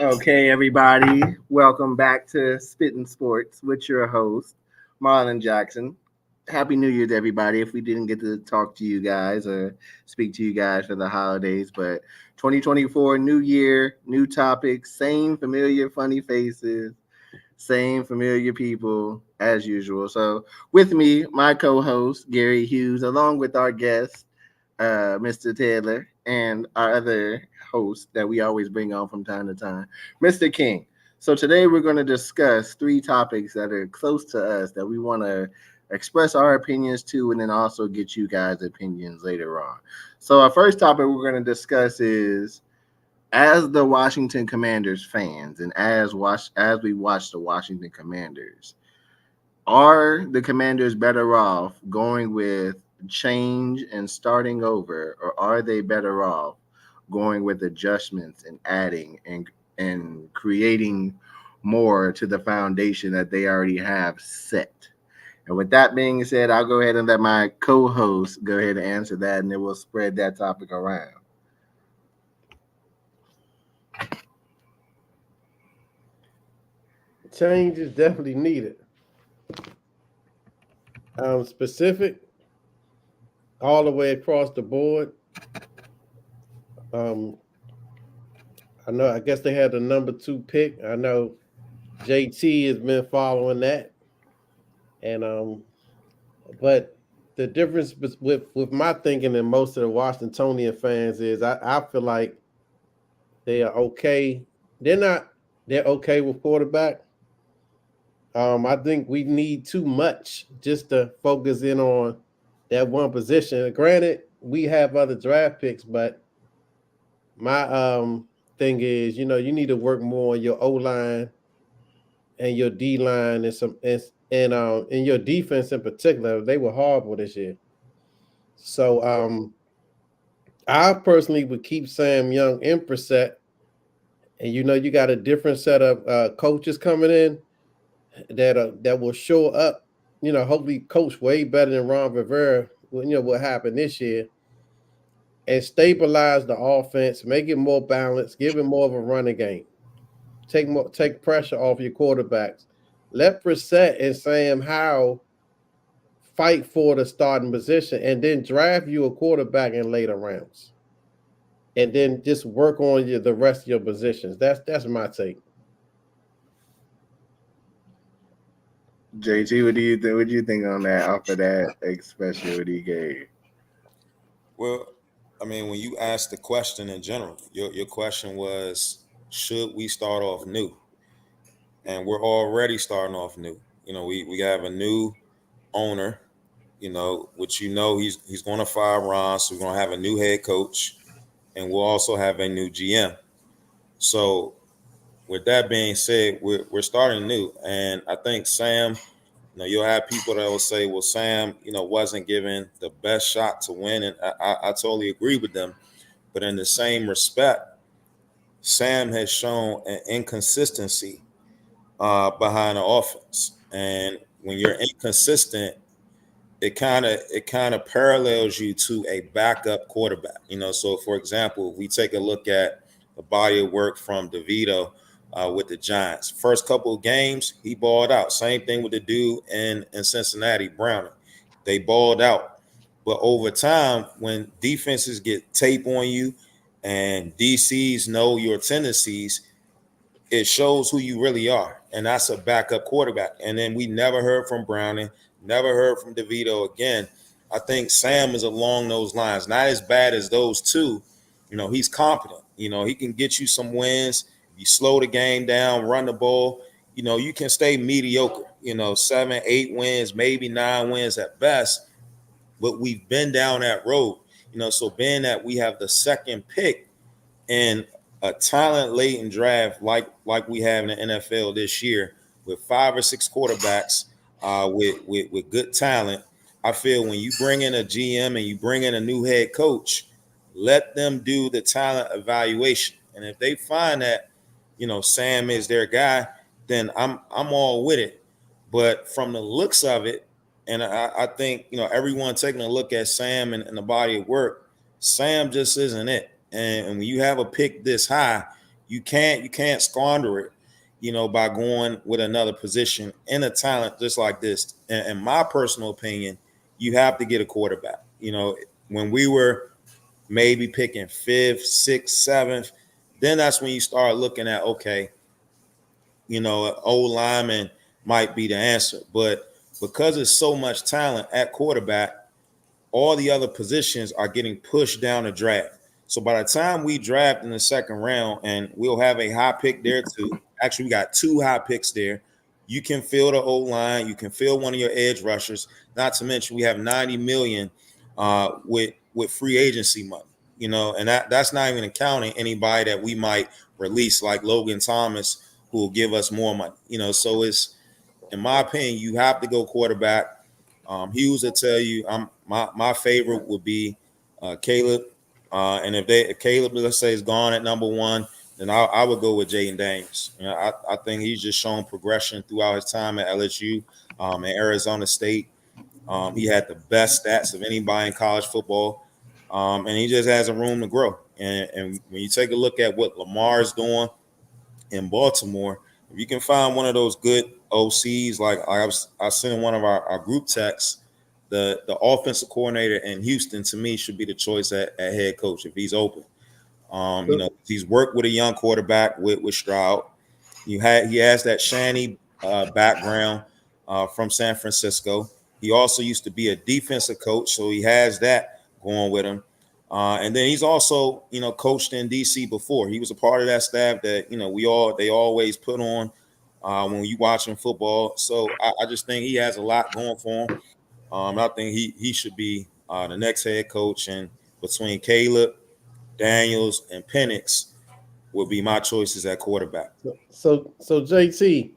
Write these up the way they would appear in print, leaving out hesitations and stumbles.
Okay, everybody, welcome back to Spitting Sports with your host, Marlon Jackson. Happy New Year to everybody. If we didn't get to talk to you guys or speak to you guys for the holidays, but 2024, new year, new topics, same familiar funny faces, same familiar people as usual. So, with me, my co host, Gary Hughes, along with our guest, Mr. Taylor, and our other host that we always bring on from time to time, Mr. King. So today we're going to discuss three topics that are close to us that we want to express our opinions to, and then also get you guys' opinions later on. So our first topic we're going to discuss is as the Washington Commanders fans, and as we watch the Washington Commanders, are the Commanders better off going with change and starting over, or are they better off going with adjustments and adding and creating more to the foundation that they already have set? And with that being said, I'll go ahead and let my co-host go ahead and answer that, and then we'll spread that topic around. Change is definitely needed. Specific, all the way across the board. Um, I know. I guess they had the number 2 pick. I know JT has been following that, and but the difference with my thinking and most of the Washingtonian fans is I feel like they are okay. They're not. They're okay with quarterback. I think we need too much just to focus in on that one position. Granted, we have other draft picks, but my thing is, you need to work more on your O line and your D line and in your defense in particular. They were horrible this year. So I personally would keep Sam Young in Brissett, and you got a different set of coaches coming in that will show up. Hopefully coach way better than Ron Rivera. What happened this year, and stabilize the offense, make it more balanced, give it more of a running game. Take pressure off your quarterbacks. Let Brissett and Sam Howell fight for the starting position, and then draft you a quarterback in later rounds, and then just work on the rest of your positions. That's my take. JT, what do you think? What do you think on that? Off of that, especially what he gave. Well, I mean, when you asked the question in general, your question was, should we start off new? And we're already starting off new. We have a new owner, which he's going to fire Ron, so we're going to have a new head coach, and we'll also have a new GM. So, with that being said, we're starting new, and I think Sam. You'll have people that will say, well, Sam, wasn't given the best shot to win. And I totally agree with them. But in the same respect, Sam has shown an inconsistency behind the offense. And when you're inconsistent, it kind of parallels you to a backup quarterback. So for example, if we take a look at the body of work from DeVito with the Giants. First couple of games, he balled out. Same thing with the dude in Cincinnati, Browning. They balled out. But over time, when defenses get tape on you and DCs know your tendencies, it shows who you really are. And that's a backup quarterback. And then we never heard from Browning, never heard from DeVito again. I think Sam is along those lines. Not as bad as those two. He's competent. He can get you some wins. You slow the game down, run the ball, you can stay mediocre, 7, 8 wins, maybe 9 wins at best. But we've been down that road, so being that we have the second pick in a talent laden draft like we have in the NFL this year with 5 or 6 quarterbacks with good talent, I feel when you bring in a GM and you bring in a new head coach, let them do the talent evaluation. And if they find that Sam is their guy, then I'm all with it. But from the looks of it, and I think everyone taking a look at Sam and the body of work, Sam just isn't it. And when you have a pick this high, You can't squander it, by going with another position in a talent just like this. And in my personal opinion, you have to get a quarterback. When we were maybe picking 5th, 6th, 7th, then that's when you start looking at, okay, an old lineman might be the answer. But because there's so much talent at quarterback, all the other positions are getting pushed down the draft. So by the time we draft in the second round, and we'll have a high pick there too. Actually, we got 2 high picks there. You can fill the O-line. You can fill one of your edge rushers. Not to mention we have $90 million with free agency money. And that's not even accounting anybody that we might release, like Logan Thomas, who will give us more money. So it's, in my opinion, you have to go quarterback. Hughes will tell you, my favorite would be Caleb. And if Caleb, let's say, is gone at number 1, then I would go with Jayden Daniels. I think he's just shown progression throughout his time at LSU and Arizona State. He had the best stats of anybody in college football, and he just has a room to grow. And when you take a look at what Lamar's doing in Baltimore, if you can find one of those good OCs, like I sent in one of our group texts, the offensive coordinator in Houston, to me, should be the choice at head coach if he's open. He's worked with a young quarterback with Stroud. He has that Shanny background from San Francisco. He also used to be a defensive coach, so he has that going with him. And then he's also, coached in DC before. He was a part of that staff that, they always put on when you watching football. So I just think he has a lot going for him. I think he should be the next head coach. And between Caleb, Daniels, and Penix would be my choices at quarterback. So JT,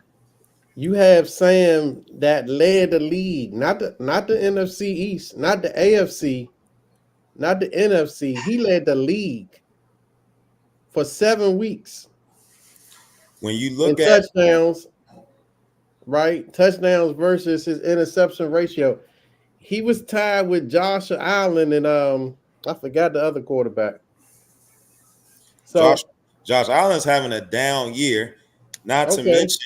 you have Sam that led the league, not the NFC East, not the AFC, not the NFC. He led the league for 7 weeks. When you look in at touchdowns, right? Touchdowns versus his interception ratio. He was tied with Josh Allen and I forgot the other quarterback. So Josh Allen's having a down year. Not to mention,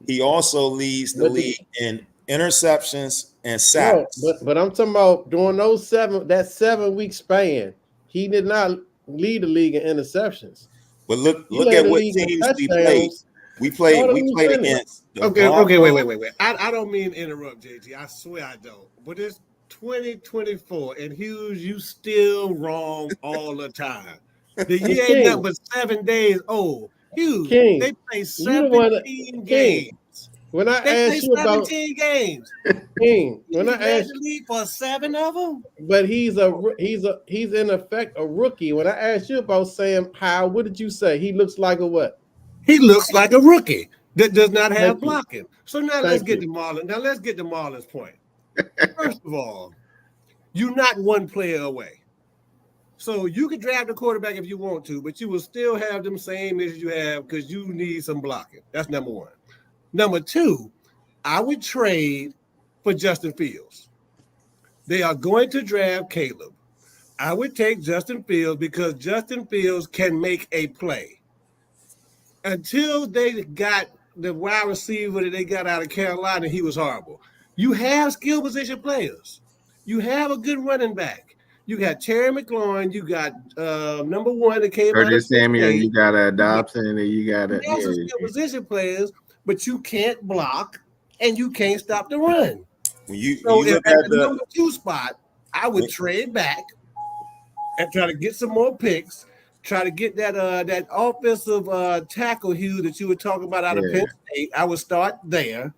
he also leads the league in interceptions and sacks. No, but I'm talking about during those 7 week span, he did not lead the league in interceptions. But look at what teams we played. We played against. Okay, wait. I don't mean to interrupt, JT. I swear I don't. But it's 2024, and Hughes, you still wrong all the time. The year ain't nothing but 7 days old. Hughes, they play 17 games. When I asked you about 17 games, King, when I asked the league for 7 of them, but he's in effect a rookie. When I asked you about Sam Howell, what did you say? He looks like a what? He looks like a rookie that does not have blocking. So now let's get to Marlon. Now let's get to Marlon's point. First of all, you're not one player away. So you can draft a quarterback if you want to, but you will still have them same issues you have because you need some blocking. That's number 1. Number 2, I would trade for Justin Fields. They are going to draft Caleb. I would take Justin Fields because Justin Fields can make a play. Until they got the wide receiver that they got out of Carolina, he was horrible. You have skill position players. You have a good running back. You got Terry McLaurin. You got number 1 that came out of Samuel. You got Dobson, and you got skill position players, but you can't block and you can't stop the run. When you look at the number 2 spot, I would trade back and try to get some more picks. Try to get that offensive tackle Hugh that you were talking about out of Penn State. I would start there.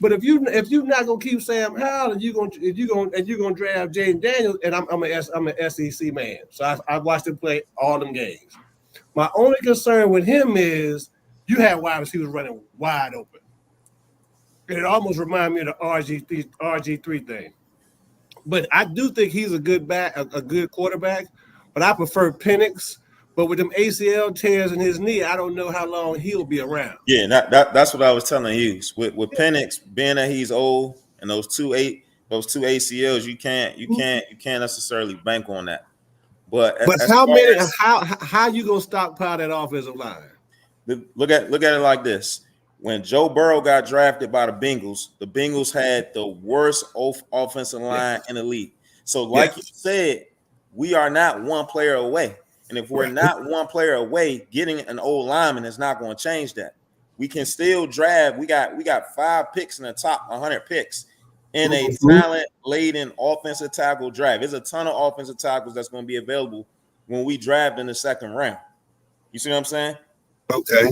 But if you're not gonna keep Sam Howell and you're gonna draft Jayden Daniels, and I'm an SEC man, so I watched him play all them games. My only concern with him is you have wide receivers running wide open. It almost reminds me of the RG3 thing. But I do think he's a good quarterback. But I prefer Penix. But with them ACL tears in his knee, I don't know how long he'll be around. Yeah, that's what I was telling you. With Penix, being that he's old and those two ACLs, you can't necessarily bank on that. But as how far many? as- How you gonna stockpile that offensive line? look at it like this. When Joe Burrow got drafted by the Bengals had the worst offensive line in the league. So, like you said, we are not one player away. And if we're not one player away, getting an old lineman is not going to change that. We can still draft. We got 5 picks in the top 100 picks in a talent-laden offensive tackle draft. There's a ton of offensive tackles that's going to be available when we draft in the second round. You see what I'm saying? Okay.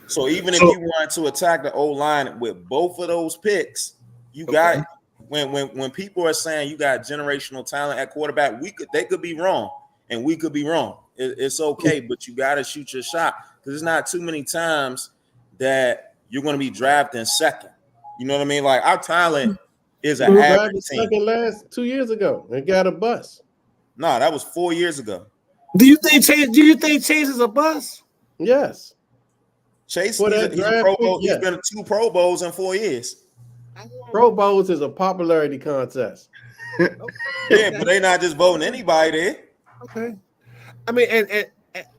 So even if you want to attack the O line with both of those picks, you got when people are saying you got generational talent at quarterback, they could be wrong, and we could be wrong. It's okay, but you got to shoot your shot because it's not too many times that you're going to be drafting second. You know what I mean? Like our talent is an average team. Second last 2 years ago and got a bust. No, that was 4 years ago. Do you think Chase is a bust? Yes. Chase, he's a Pro Bowl. Yes. He's been to 2 Pro Bowls in 4 years. Pro Bowls is a popularity contest. Yeah, but they're not just voting anybody there. Okay. I mean,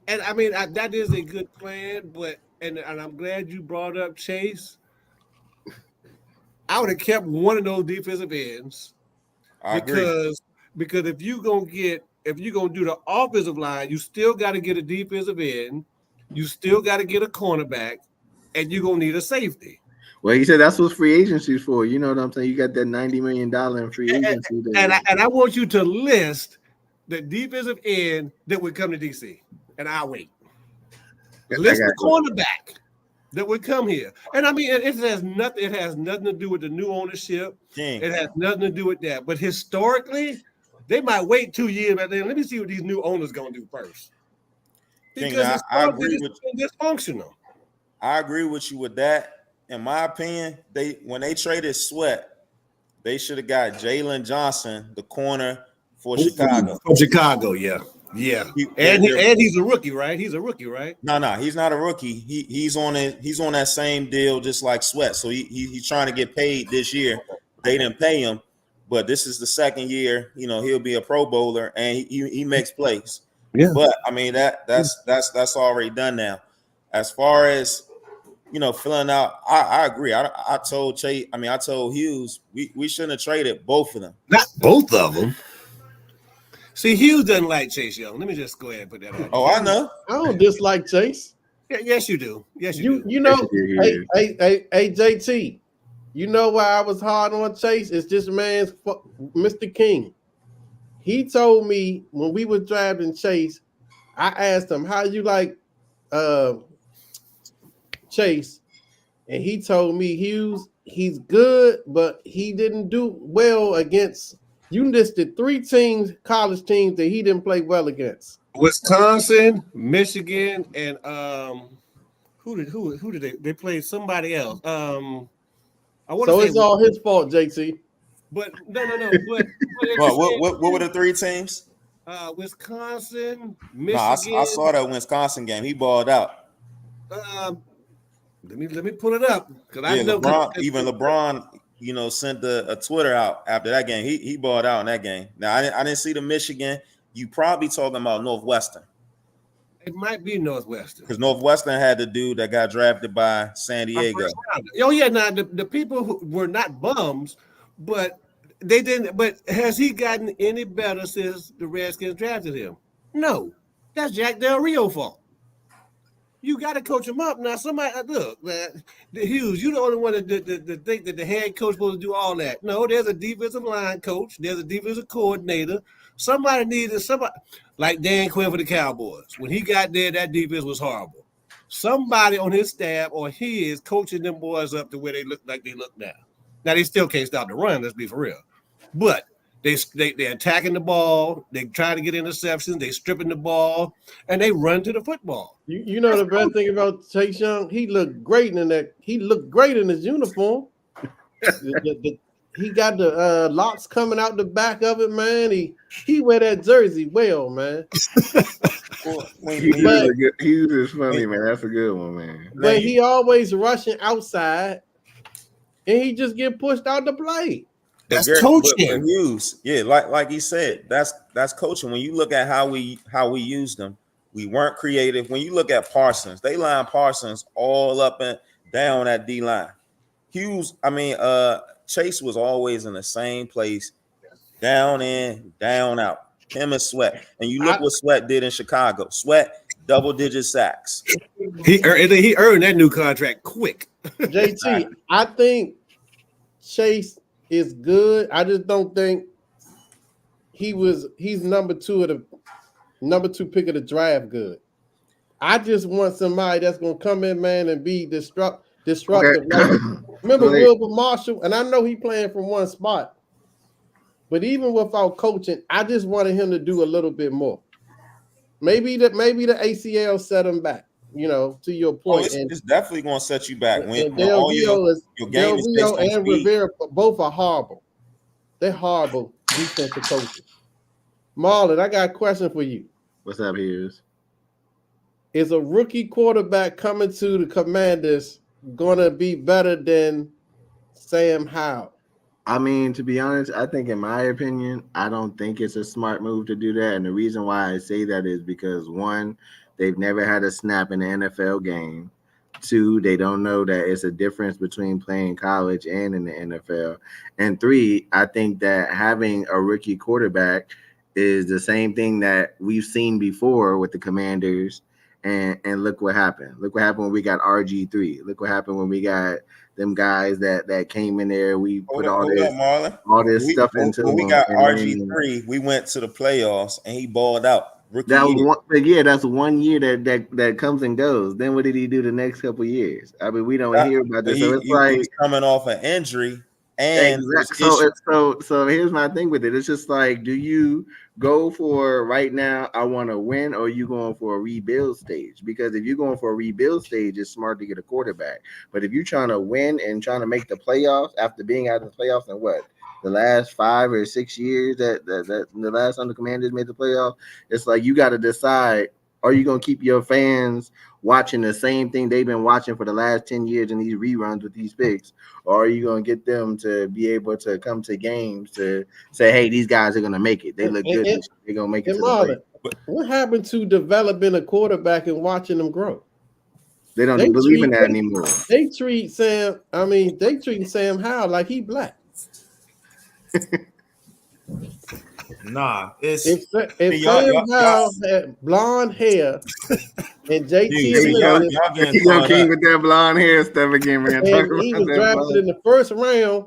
and I mean that is a good plan, but and I'm glad you brought up Chase. I would have kept one of those defensive ends because if you're gonna do the offensive line, you still got to get a defensive end, you still got to get a cornerback, and you're gonna need a safety. Well, he said that's what free agency is for. You know what I'm saying? You got that $90 million in free agency. And I want you to list the defensive end that would come to DC, and I'll wait. List the cornerback that would come here, and I mean it has nothing. It has nothing to do with the new ownership. It has nothing to do with that. But historically, they might wait 2 years, but then let me see what these new owners gonna do first. Because I agree with dysfunctional. I agree with you with that. In my opinion, when they traded Sweat, they should have got Jalen Johnson, the corner for Chicago. For Chicago, yeah. And he's a rookie, right? He's a rookie, right? No, he's not a rookie. He's on that same deal, just like Sweat. So he's trying to get paid this year. They didn't pay him, but this is the second year. You know, he'll be a Pro Bowler and he makes plays. Yeah. But I mean that's already done now. As far as filling out, I agree. I told Chase, I told Hughes, we shouldn't have traded both of them. Not both of them. See, Hughes doesn't like Chase Young. Let me just go ahead and put that out. Oh, I know. I don't dislike Chase. Yeah, yes, you do. Yes, you do. You know, hey, JT, you know why I was hard on Chase? It's this man's Mr. King. He told me when we were drafting Chase, I asked him, how you like Chase? And he told me, Hughes, he's good, but he didn't do well against. You listed 3 teams, college teams that he didn't play well against. Wisconsin, Michigan, and who did they played somebody else? So it's all his fault, JT. But no. What were the 3 teams? Wisconsin, No, Michigan. I saw that Wisconsin game. He balled out. Let me pull it up because I know LeBron, sent a Twitter out after that game. He balled out in that game. Now I didn't see the Michigan. You probably talking about Northwestern. It might be Northwestern because Northwestern had the dude that got drafted by San Diego. Oh yeah, now the people who were not bums, but they didn't. But has he gotten any better since the Redskins drafted him? No, that's Jack Del Rio's fault. You got to coach him up. Now, somebody, look, man, Hughes, you're the only one that think that the head coach is supposed to do all that. No, there's a defensive line coach. There's a defensive coordinator. Somebody needed somebody, like Dan Quinn for the Cowboys. When he got there, that defense was horrible. Somebody on his staff or he is coaching them boys up to where they look like they look now. Now, they still can't stop the run, let's be for real. But they're attacking the ball. They try to get interceptions. They stripping the ball, and they run to the football. You know the best thing about Chase Young? He looked great in that. He looked great in his uniform. He got the locks coming out the back of it, man. He wear that jersey well, man. Hughes is funny, man. That's a good one, man. But he always rushing outside, and he just get pushed out the play. That's But coaching. Hughes, yeah, like he said, that's coaching. When you look at how we used them, we weren't creative. When you look at Parsons, they line Parsons all up and down at D line. Hughes, Chase was always in the same place, down in, down out. Him and Sweat, and you look what Sweat did in Chicago. Sweat double-digit sacks. He earned that new contract quick. JT, I think Chase is good. I just don't think he's number two pick of the draft good. I just want somebody that's gonna come in, man, and be destructive. Okay. Remember Wilbur Marshall, and I know he playing from one spot, but even without coaching, I just wanted him to do a little bit more. Maybe the ACL set him back. To your point. It's definitely going to set you back. When Del Rio and and Rivera both are horrible. They're horrible defensive coaches. Marlon, I got a question for you. What's up, Hughes? Is a rookie quarterback coming to the Commanders going to be better than Sam Howell? I mean, to be honest, I think in my opinion, I don't think it's a smart move to do that. And the reason why I say that is because, one, they've never had a snap in the NFL game. Two, they don't know that it's a difference between playing college and in the NFL. And three, I think that having a rookie quarterback is the same thing that we've seen before with the Commanders. And look what happened. Look what happened when we got RG3. Look what happened when we got them guys that came in there. We put all this stuff into them. When we got RG3, we went to the playoffs and he balled out. That's 1 year that comes and goes. Then what did he do the next couple of years? I mean, we don't hear about this. So it's like he's coming off an injury. And so here's my thing with it. It's just like, do you go for right now, I want to win, or are you going for a rebuild stage? Because if you're going for a rebuild stage, it's smart to get a quarterback. But if you're trying to win and trying to make the playoffs after being out of the playoffs in the last 5 or 6 years that the last time the Commanders made the playoff, it's like you got to decide, are you going to keep your fans watching the same thing they've been watching for the last 10 years in these reruns with these picks? Or are you going to get them to be able to come to games to say, hey, these guys are going to make it. They look good. They're going to make it to the play. What happened to developing a quarterback and watching them grow? They don't believe in that anymore. They treat Sam Howell like he black. Nah, if Sam Howell had blonde hair and JT y'all king with that blonde hair stuff again, man. And he was drafted in the first round.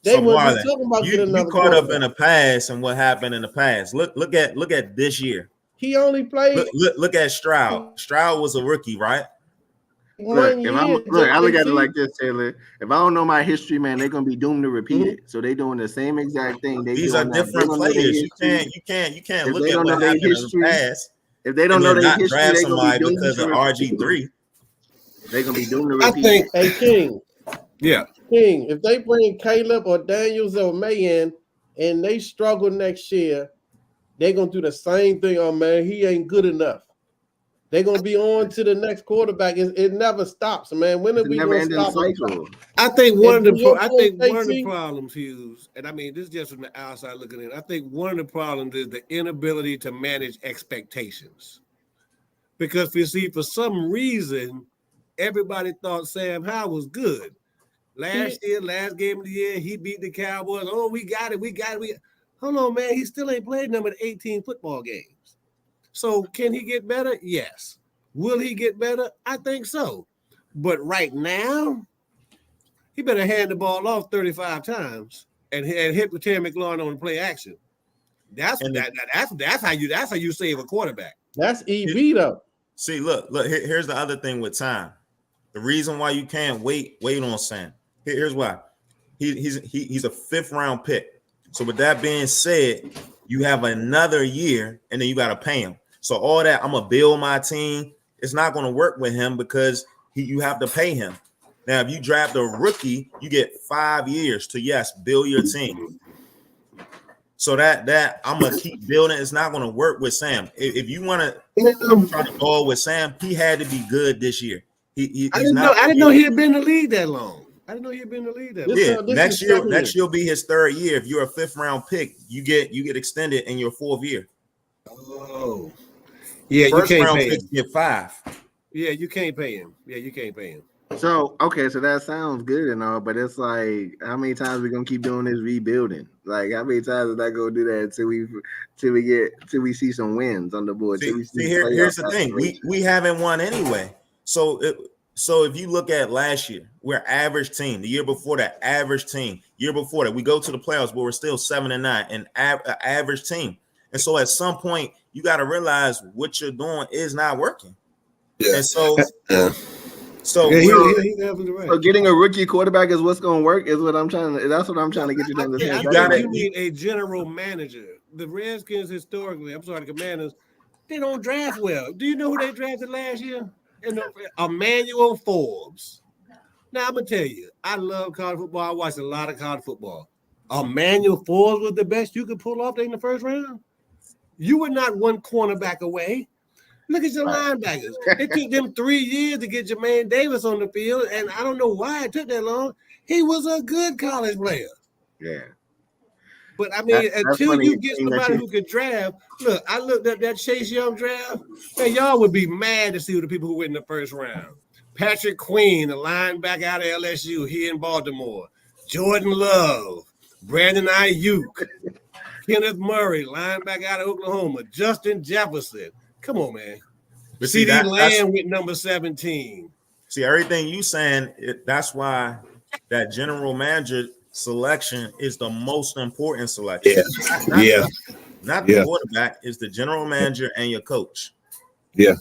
They wouldn't be talking about getting another. You caught up in the past and what happened in the past. Look at this year. He only played. Look at Stroud. Stroud was a rookie, right? I look at it like this, Taylor. If I don't know my history, man, they're gonna be doomed to repeat it. So they're doing the same exact thing. These are different players. You can't look at what happened in the past. If they don't know their history, draft they're somebody gonna be because of RG3. They're gonna be doomed to repeat. Hey King. Yeah. King, if they bring Caleb or Daniels or May in and they struggle next year, they're gonna do the same thing. Oh man, he ain't good enough. They're gonna be on to the next quarterback. It never stops, man. When are we gonna stop? I think one of the problems, Hughes, and I mean this is just from the outside looking in. I think one of the problems is the inability to manage expectations. Because you see, for some reason, everybody thought Sam Howell was good. Last game of the year, he beat the Cowboys. Oh, we got it. Hold on, man. He still ain't played number 18 football games. So can he get better? Yes. Will he get better? I think so. But right now, he better hand the ball off 35 times and hit with Terry McLaurin on the play action. That's how you save a quarterback. That's EB though. See, look. Here's the other thing with time. The reason why you can't wait on Sam. Here's why. He's a 5th round pick. So with that being said, you have another year and then you got to pay him. So all that, I'm going to build my team. It's not going to work with him because you have to pay him. Now, if you draft a rookie, you get 5 years to, build your team. So that I'm going to keep building. It's not going to work with Sam. If you want to try to ball with Sam, he had to be good this year. I didn't know he had been in the league that long. I didn't know he'd been in the league that This- long. Yeah, this is second next year. year will be his third year. If you're a 5th round pick, you get extended in your 4th year. Oh, yeah, you First can't round pay picks him. get 5. Yeah, you can't pay him. Yeah, you can't pay him. So okay, so that sounds good and all, but it's like, how many times we gonna keep doing this rebuilding? Like, how many times is that gonna do that till we see some wins on the board? Till we see Here's the playoff thing: aspirations? we haven't won anyway. So if you look at last year, we're average team. The year before that, average team. Year before that, we go to the playoffs, but we're still 7-9, an average team. And so at some point, you got to realize what you're doing is not working. Yeah. And so. Yeah. So Yeah, we're- he's absolutely right. So getting a rookie quarterback is what's gonna work. Is what I'm trying to. That's what I'm trying to get you to I understand. You gotta- think you need a general manager. The Redskins historically, I'm sorry, the Commanders, they don't draft well. Do you know who they drafted last year? Emmanuel Forbes. Now I'm gonna tell you, I love college football. I watched a lot of college football. Emmanuel Forbes was the best you could pull off in the first round. You were not one cornerback away. Look at your linebackers. It took them 3 years to get Jermaine Davis on the field, and I don't know why it took that long. He was a good college player. Yeah. But I mean, That's until funny you you get saying that somebody you- who can draft, look, I looked up that Chase Young draft. Man, y'all would be mad to see who the people who went in the first round. Patrick Queen, the linebacker out of LSU, here in Baltimore. Jordan Love, Brandon Ayuk, Kenneth Murray, linebacker out of Oklahoma. Justin Jefferson. Come on, man. But see, CD that's Lamb with number 17. see everything you saying. That's why that general manager selection is the most important selection. Yeah. Not Yeah. the quarterback, it's the general manager and your coach. Yeah,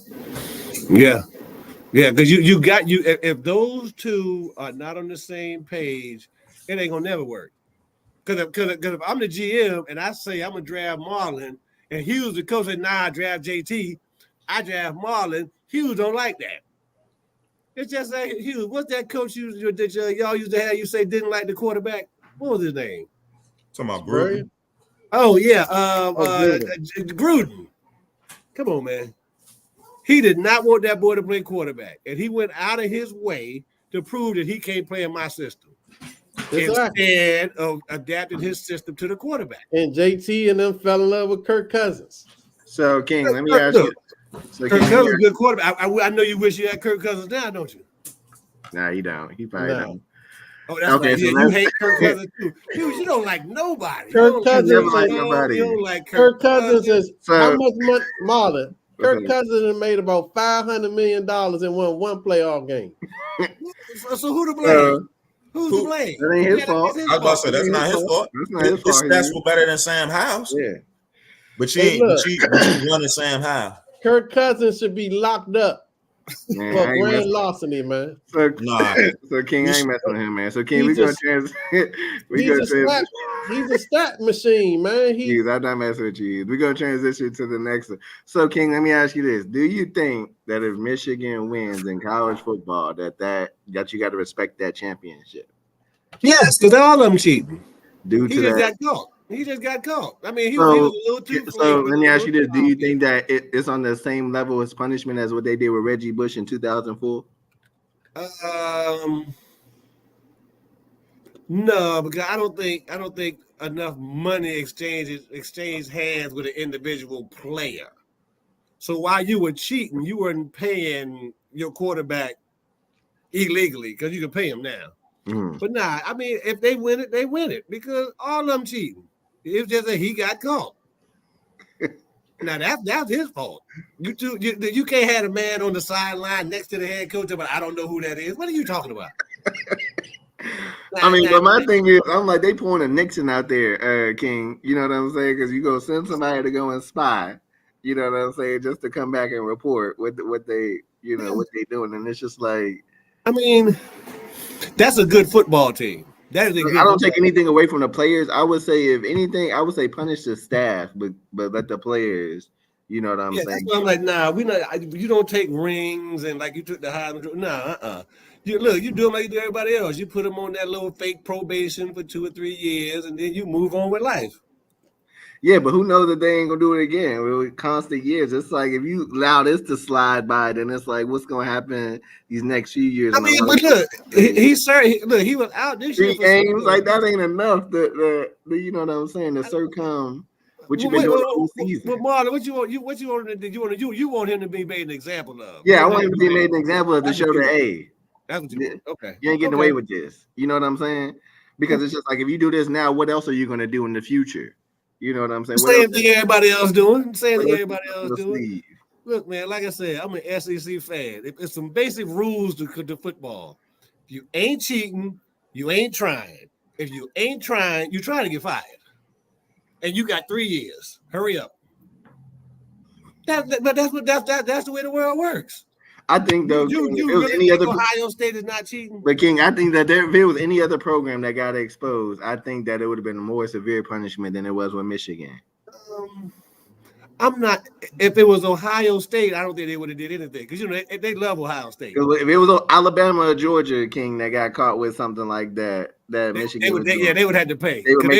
because you got if those two are not on the same page, it ain't gonna never work. Because if I'm the GM and I say I'm gonna draft Marlon, and Hughes the coach said, "Nah, I draft JT," I draft Marlon. Hughes don't like that. It's just like Hughes. What's that coach that y'all used to have? You say didn't like the quarterback. What was his name? Talking about Right? Gruden. Oh yeah, Gruden. Gruden. Come on, man. He did not want that boy to play quarterback, and he went out of his way to prove that he can't play in my system. Exactly. Instead of adapting his system to the quarterback. And JT and them fell in love with Kirk Cousins. So King, let me ask you. So Kirk King, Cousins is a good quarterback. I know you wish you had Kirk Cousins now, don't you? nah, you don't. He probably No. don't. Oh, that's Okay, right. so Yeah, you let's- hate Kirk Cousins too. You don't like nobody. Kirk You don't Cousins never is- like nobody. You don't like Kirk Cousins is So- how much money, Marlon? Kirk Okay. Cousins has made about $500 million and won one playoff game. So who to blame? Who's to who- blame? That ain't his Yeah, fault. it's his I was about to say fault. that's not his fault. That's not his His fault. stats were better than Sam Howell's. Yeah. But you Hey, ain't look. but you running Sam Howell. Kirk Cousins should be locked up Man, for I ain't grand messing- larceny, man. So, Nah. so King, I ain't messing with him, man. So King, He we gonna just- transition. He's a stat machine, man. Jeez, I'm not messing with you. We're gonna transition to the next one. So King, let me ask you this: do you think that if Michigan wins in college football, that you got to respect that championship Yes, because all of them cheating. due He to just that? got caught. He just got caught. I mean, he So- was a little too. So let me ask you this: do you think? think that it's on the same level as punishment as what they did with Reggie Bush in 2004? No, because I don't think enough money exchanged hands with an individual player. So while you were cheating, you weren't paying your quarterback illegally because you can pay him now. Mhm. But nah, I mean, if they win it, they win it because all of them cheating. It's just that he got caught. Now that's his fault. You can't have a man on the sideline next to the head coach, but I don't know who that is. What are you talking about? I mean, but my thing is, I'm like, they pulling a Nixon out there, King. You know what I'm saying? Because you go send somebody to go and spy. You know what I'm saying? Just to come back and report what they doing, and it's just like, I mean, that's a good football team. That is a good I don't take football anything away from the players. I would say, if anything, I would say punish the staff, but let the players. You know what I'm Yeah, saying? that's why I'm like, nah, you don't take rings and like you took the Heisman. Nah, You do them like you do everybody else. You put them on that little fake probation for 2 or 3 years, and then you move on with life. Yeah, but who knows that they ain't gonna do it again with constant years? It's like if you allow this to slide by, then it's like what's gonna happen these next few years? I mean, but look, he was out this year 3 for some games, good. like that ain't enough. You know what I'm saying? To circum what you've been doing the whole season. But Marlon, what you want you want him to be made an example of? Yeah, I want him to be made an example of to show that hey, that's what you want. Okay, you ain't getting away with this. You know what I'm saying? Because it's just like if you do this now, what else are you gonna do in the future? You know what I'm saying? Same thing everybody else doing. Same thing everybody else doing. Sleeve. Look, man, like I said, I'm an SEC fan. It's some basic rules to football. If you ain't cheating, you ain't trying. If you ain't trying, you're trying to get fired. And you got 3 years. Hurry up. But that's the way the world works. I think though, you really any think other Ohio State is not cheating? But King, I think that if it was any other program that got exposed, I think that it would have been a more severe punishment than it was with Michigan. I'm not. If it was Ohio State, I don't think they would have did anything because they love Ohio State. If it was Alabama or Georgia, King, that got caught with something like that, Michigan they would have to pay. They would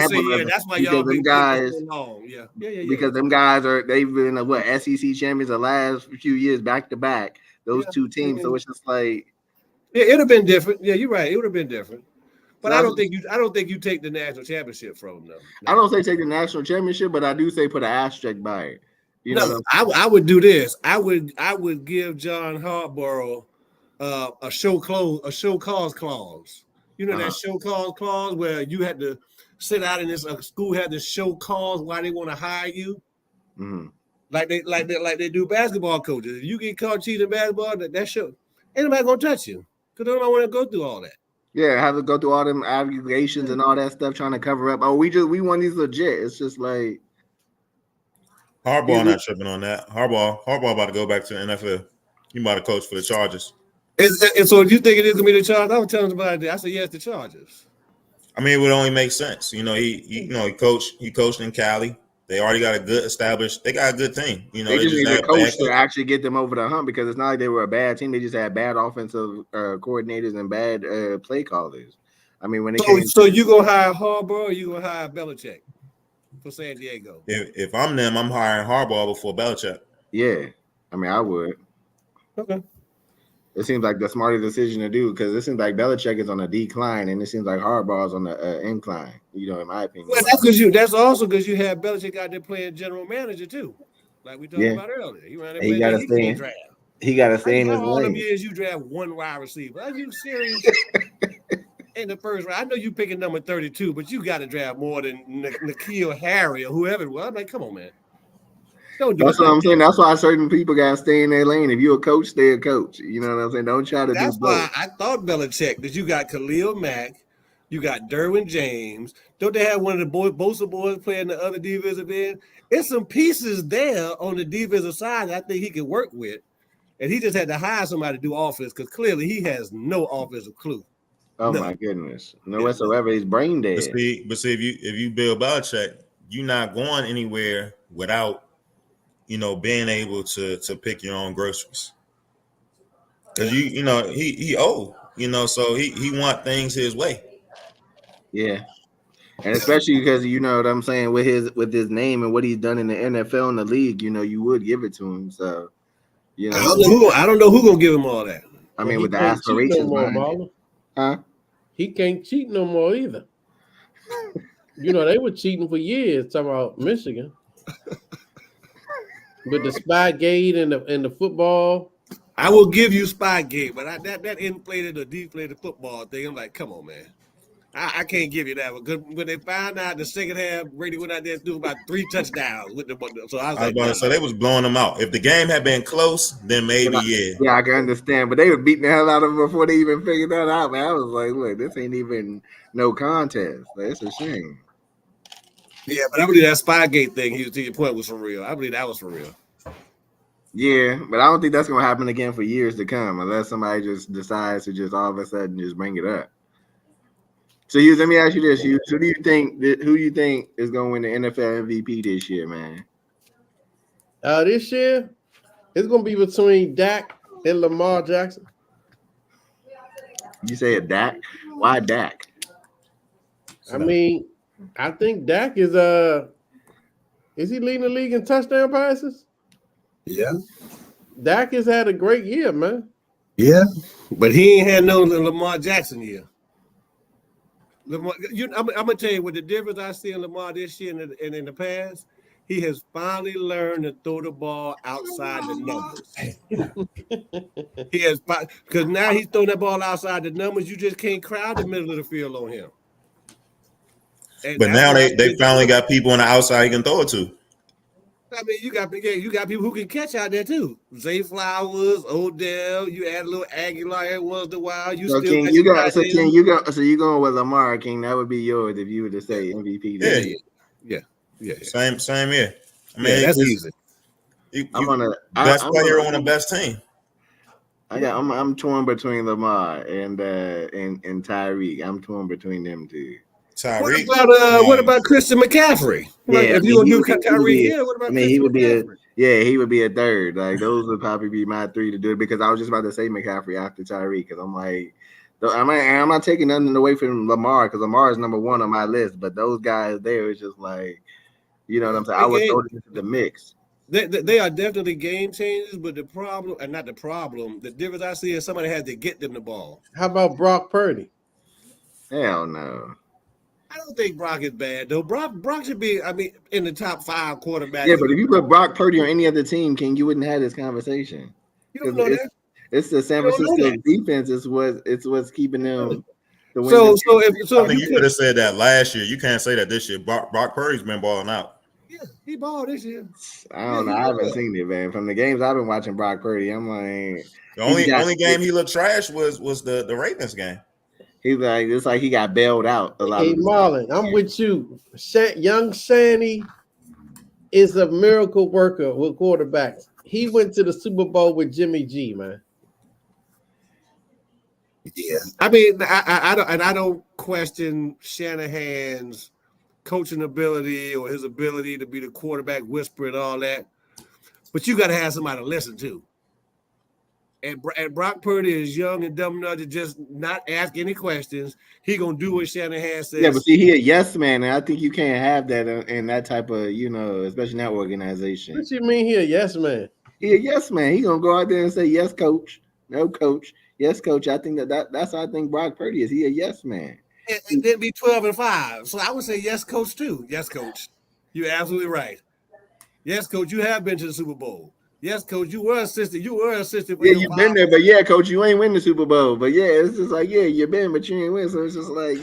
say, yeah, that's why y'all been guys. So long. Yeah. Because them guys they've been SEC champions the last few years back to back. Those two teams, so it's just like it would have been different. Yeah, you're right. It would have been different. But I don't think you take the national championship from them. No. I don't say take the national championship, but I do say put an asterisk by it. You know, I would do this. I would give John Harbaugh a show cause clause. You know that show cause clause where you had to sit out in this school had to show cause why they want to hire you. Mm-hmm. Like they do basketball coaches. If you get caught cheating basketball, that show ain't nobody gonna touch you because they don't want to go through all that. Yeah, have to go through all them allegations and all that stuff trying to cover up. Oh, we want these legit. It's just like Harbaugh not tripping on that. Harbaugh about to go back to the NFL. He about to coach for the Chargers. And so, if you think it is gonna be the Chargers, I was telling about it. I said yes, the Chargers. I mean, it would only make sense. He coached in Cali. They already got a good established. They got a good team. They just need a coach to actually get them over the hump because it's not like they were a bad team. They just had bad offensive coordinators and bad play callers. I mean, when it so you gonna hire Harbaugh or you gonna hire Belichick for San Diego? If I'm them, I'm hiring Harbaugh before Belichick. Yeah, I mean, I would. Okay. It seems like the smarter decision to do because it seems like Belichick is on a decline and it seems like Harbaugh is on the incline. In my opinion. Well, that's also because you have Belichick out there playing general manager too, like we talked about earlier. He got to stay in. He got to stay in his lane. All them years you draft one wide receiver. Are you serious? In the first round, I know you picking number 32, but you got to draft more than N'Keal Harry or whoever it was. I'm like, come on, man. That's what I'm saying. That's why certain people got to stay in their lane. If you're a coach, stay a coach. You know what I'm saying? Don't try to do both. That's why I thought Belichick that you got Khalil Mack, you got Derwin James. Don't they have one of the Bosa boys playing the other defensive end? There's some pieces there on the defensive side that I think he can work with. And he just had to hire somebody to do offense because clearly he has no offensive clue. Oh my goodness. No whatsoever. He's brain dead. But see, if you Bill Belichick, you're not going anywhere without being able to pick your own groceries. Because he old, so he want things his way. Yeah. And especially because you know what I'm saying, with his name and what he's done in the NFL and the league, you would give it to him. So I don't know who gonna give him all that. I mean, with the aspirations, huh? He can't cheat no more either. They were cheating for years talking about Michigan. With the Spygate and the football. I will give you Spygate, but that inflated or deflated football thing, I'm like, come on, man. I can't give you that one. Because when they found out the second half, Brady went out there and threw about 3 touchdowns with the. So I was like, so they was blowing them out. If the game had been close, then maybe Yeah, I can understand. But they were beating the hell out of them before they even figured that out. Man, I was like, look, this ain't even no contest. That's a shame. Yeah, but I believe that Spygate thing, to your point, was for real. I believe that was for real. Yeah, but I don't think that's going to happen again for years to come unless somebody just decides to just all of a sudden just bring it up. So, let me ask you this. Who do you think is going to win the NFL MVP this year, man? This year, it's going to be between Dak and Lamar Jackson. You say a Dak? Why Dak? I mean, I think Dak is Is he leading the league in touchdown passes? Yeah. Dak has had a great year, man. Yeah. But he ain't had no Lamar Jackson year. Lamar, I'm gonna tell you what the difference I see in Lamar this year and in the past. He has finally learned to throw the ball outside the numbers. He has, because now he's throwing that ball outside the numbers. You just can't crowd the middle of the field on him. And But now they finally got people on the outside he can throw it to. I mean, you got people who can catch out there too. Zay Flowers, Odell. You add a little Aguilar every once in a while. So King, you going with Lamar, King? That would be yours if you were to say MVP. Yeah. Same here. I mean, that's easy. I'm on a best player on the best team. I'm torn between Lamar and Tyreek. I'm torn between them two. Tyreek. What about Christian McCaffrey? If you want to do Tyreek, what about Christian McCaffrey? He would be a third. Like those would probably be my three to do it because I was just about to say McCaffrey after Tyreek because I'm like, I'm not taking nothing away from Lamar because Lamar is number one on my list, but those guys there is just like, you know what I'm saying? I would throw them into the mix. They are definitely game changers, but the difference I see is somebody had to get them the ball. How about Brock Purdy? Hell no. I don't think Brock is bad though. Brock should be, in the top 5 quarterbacks. Yeah, but if you put Brock Purdy on any other team, King, you wouldn't have this conversation. You don't know that. It's the San Francisco defense. It's what's keeping them. I think you could have said that last year. You can't say that this year. Brock Purdy's been balling out. Yeah, he balled this year. I don't know. I haven't seen it, man. From the games I've been watching Brock Purdy, I'm like the only game he looked trash was the Ravens game. He's like it's like he got bailed out a lot. Hey, Marlon, I'm with you. Young Shanny is a miracle worker with quarterbacks. He went to the Super Bowl with Jimmy G, man. Yeah, I don't question Shanahan's coaching ability or his ability to be the quarterback whisperer and all that, but you got to have somebody to listen to. And Brock Purdy is young and dumb enough to just not ask any questions. He gonna do what Shanahan says. Yeah, but see, he a yes man, and I think you can't have that in that type of, especially in that organization. What you mean he a yes man? He a yes man. He gonna go out there and say yes, coach. No, coach. Yes, coach. I think that's how I think Brock Purdy is. He a yes man. And then be 12-5. So I would say yes, coach too. Yes, coach. You're absolutely right. Yes, coach. You have been to the Super Bowl. Yes, coach. You were assistant. Yeah, you've been there, but yeah, coach, you ain't win the Super Bowl. But yeah, it's just like you've been, but you ain't win. So it's just like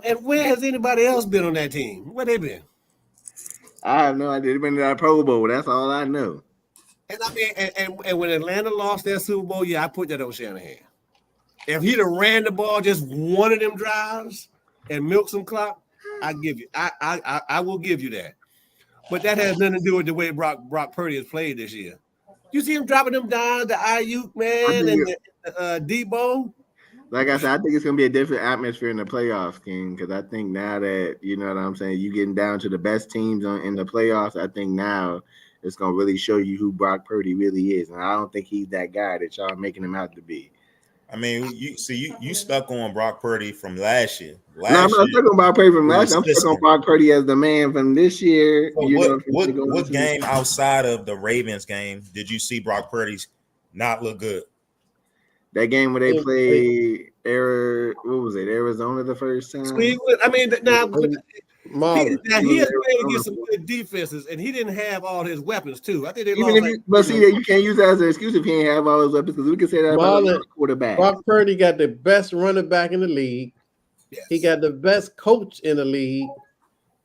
And where has anybody else been on that team? Where they been? I have no idea. They've been to that Pro Bowl. That's all I know. And and when Atlanta lost their Super Bowl, I put that on Shanahan. If he'd have ran the ball just one of them drives and milked some clock, I will give you that. But that has nothing to do with the way Brock Purdy has played this year. You see him dropping them down, the Ayuk, man, and the Debo. Like I said, I think it's going to be a different atmosphere in the playoffs, King, because I think now that, you know what I'm saying, you getting down to the best teams in the playoffs, I think now it's going to really show you who Brock Purdy really is. And I don't think he's that guy that y'all making him out to be. I mean, you stuck on Brock Purdy from last year. No, I'm not stuck on Brock Purdy from last year. I'm stuck on Brock Purdy as the man from this year. So what game outside of the Ravens game did you see Brock Purdy not look good? That game where they played Arizona the first time? I mean, now he has played against some good defenses, and he didn't have all his weapons too. I think they lost. You can't use that as an excuse if he ain't have all his weapons because we can say that about a quarterback. Brock Purdy got the best running back in the league. Yes. He got the best coach in the league.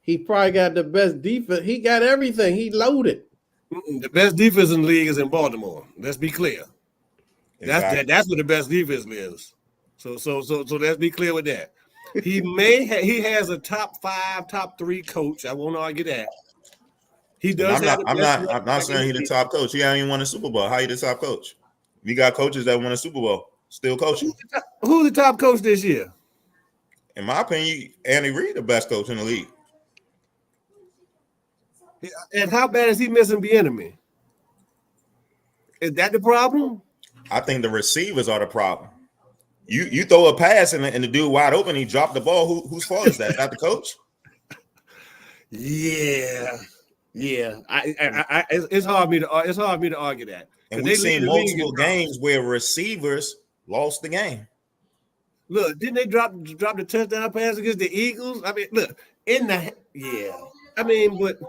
He probably got the best defense. He got everything. He loaded. The best defense in the league is in Baltimore. Let's be clear. Exactly. That's what the best defense is. So let's be clear with that. He has a top 5, top 3 coach. I won't argue that. He does. I'm not saying he's the top coach. He hasn't even won a Super Bowl. How you the top coach? We got coaches that won a Super Bowl still coaching. Who's the top coach this year? In my opinion, Andy Reid, the best coach in the league. And how bad is he missing Bieniemy? Is that the problem? I think the receivers are the problem. You throw a pass and the dude wide open, he dropped the ball. Whose fault is that? Not the coach. Yeah. It's hard me to argue that. And They we've lead seen the league in multiple drops. games where receivers lost the game. Look, didn't they drop the touchdown pass against the Eagles? I mean, look, I mean, but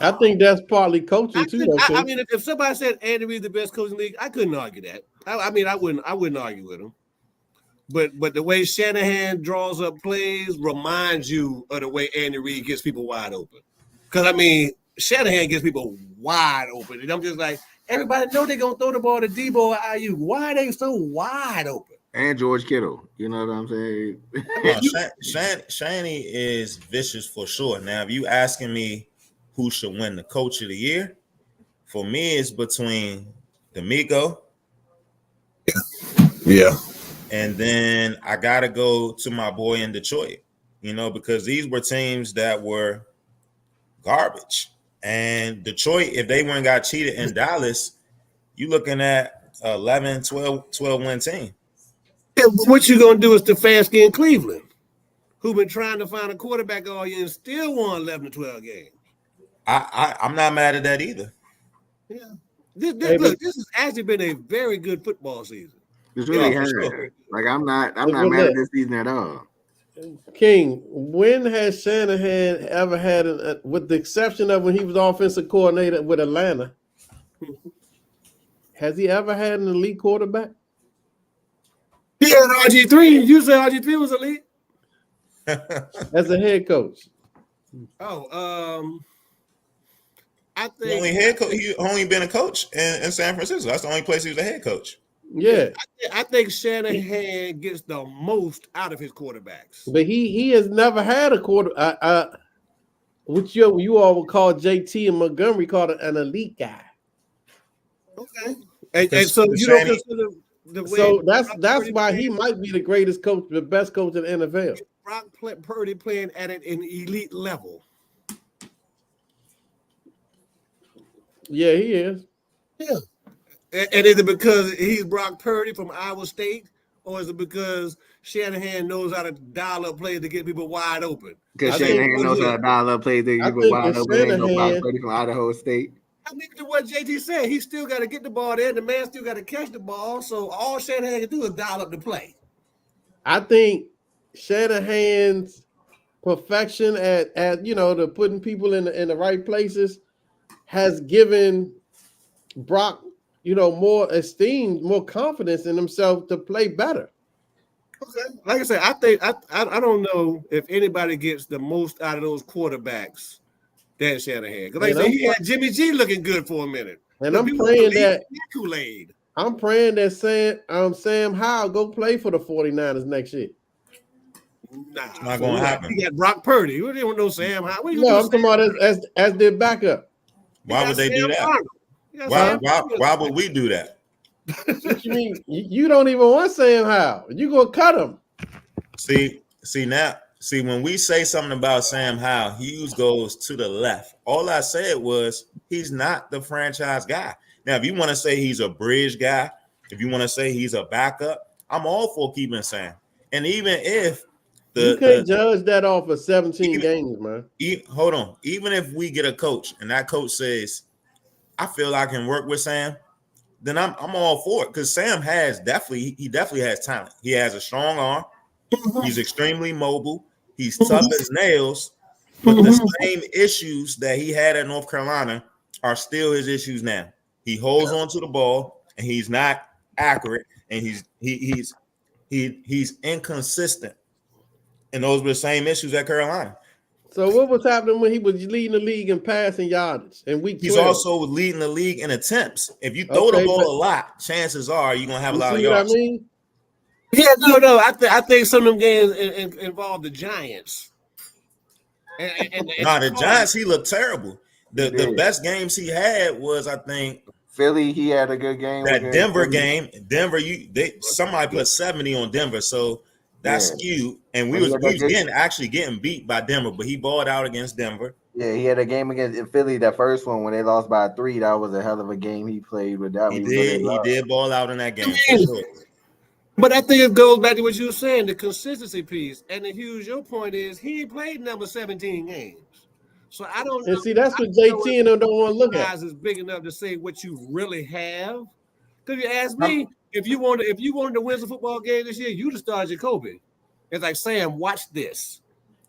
I think that's partly coaching too. I mean, if somebody said Andy Reid's the best coach in the league, I couldn't argue that. I mean, I wouldn't argue with him. But the way Shanahan draws up plays reminds you of the way Andy Reid gets people wide open. Because I mean, Shanahan gets people wide open, and I'm just like, everybody know they're gonna throw the ball to Debo or IU. Why are they so wide open? And George Kittle, you know what I'm saying? Shanny is vicious for sure. Now, if you asking me who should win the coach of the year, for me, it's between D'Amico. Yeah. And then I got to go to my boy in Detroit, because these were teams that were garbage. And Detroit, if they went and got cheated in Dallas, you looking at 11, 12 win team. Yeah, what you going to do is Stefanski in Cleveland, who been trying to find a quarterback all year and still won 11 to 12 games. I'm not mad at that either. Yeah. This has actually been a very good football season. It's really hard. Sure. Like I'm not mad at this season at all. King, when has Shanahan ever had, with the exception of when he was offensive coordinator with Atlanta, has he ever had an elite quarterback? He had RG3. You said RG3 was elite? As a head coach. Oh, I think He only been a coach in San Francisco. That's the only place he was a head coach. Yeah. I think Shanahan gets the most out of his quarterbacks. But he has never had a quarter. Which you all would call JT and Montgomery called an elite guy. Okay. And so you don't consider the way. So that's why he might be the greatest coach, the best coach in the NFL. Brock Purdy playing at an elite level. Yeah, he is. Yeah. And is it because he's Brock Purdy from Iowa State, or is it because Shanahan knows how to dial up plays to get people wide open? Because Shanahan knows how to dial up plays to get people wide open. Ain't no Brock Purdy from Idaho State. I mean, to what JT said, he still got to get the ball there. The man still got to catch the ball. So all Shanahan can do is dial up the play. I think Shanahan's perfection at the putting people in the right places has given Brock, more esteem, more confidence in himself to play better. Okay. Like I said, I think I don't know if anybody gets the most out of those quarterbacks than Shanahan. Because like I said, he had Jimmy G looking good for a minute. And I'm praying that Kool-Aid. I'm praying that Sam Howell go play for the 49ers next year. Nah, it's not going to happen. He got Brock Purdy. We didn't know Sam Howell. No, I'm talking about as their backup. Why would they do that? Why would we do that? What you mean? You don't even want Sam Howell. You gonna cut him? See, when we say something about Sam Howell, Hughes goes to the left. All I said was he's not the franchise guy. Now, if you want to say he's a bridge guy, if you want to say he's a backup, I'm all for keeping Sam. And even if you can't judge that off of 17 games, man. Hold on. Even if we get a coach and that coach says, I feel I can work with Sam, then I'm all for it, because Sam definitely has talent. He has a strong arm. He's extremely mobile. He's tough as nails. But the same issues that he had at North Carolina are still his issues now. He holds on to the ball and he's not accurate, and he's inconsistent. And those were the same issues at Carolina. So what was happening when he was leading the league in passing yardage and week 12? He's also leading the league in attempts. If you throw the ball a lot, chances are you're gonna have a lot of yards. What I mean? Yeah, no. I think some of them games involve the Giants. The Giants, he looked terrible. The best games he had was, I think, Philly. He had a good game. That Denver game. Denver, somebody put 70 on Denver, so that's skewed. And we was getting beat by Denver, but he balled out against Denver. Yeah, he had a game against Philly, that first one when they lost by 3. That was a hell of a game he played with that. He did ball out in that game. For sure. But I think it goes back to what you were saying, the consistency piece. And Hughes, your point is he played number 17 games. So I don't And know. see, that's I what don't know JT and them don't want to look at. size is big enough to say what you really have. Because you ask I'm- me if you wanted to win the football game this year, you just start Jacoby. It's like Sam, watch this.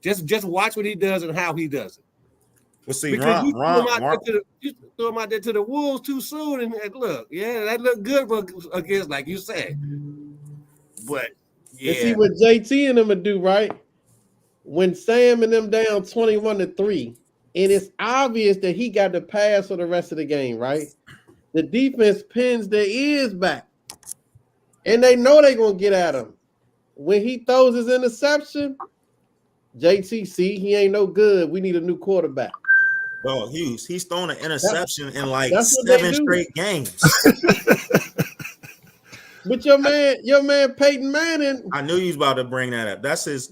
Just watch what he does and how he does it. Well, see, Because you threw him Ron, out there to the Wolves too soon, and look, yeah, that looked good against, like you said. But yeah, And see what JT and them would do, right? When Sam and them down 21-3, and it's obvious that he got the pass for the rest of the game, right? The defense pins their ears back, and they know they're gonna get at him. When he throws his interception, JT, see, he ain't no good. We need a new quarterback. well, Hughes, he's thrown an interception in like that's what they 7 do. straight games. But your man Peyton Manning, I knew you was about to bring that up. That's his.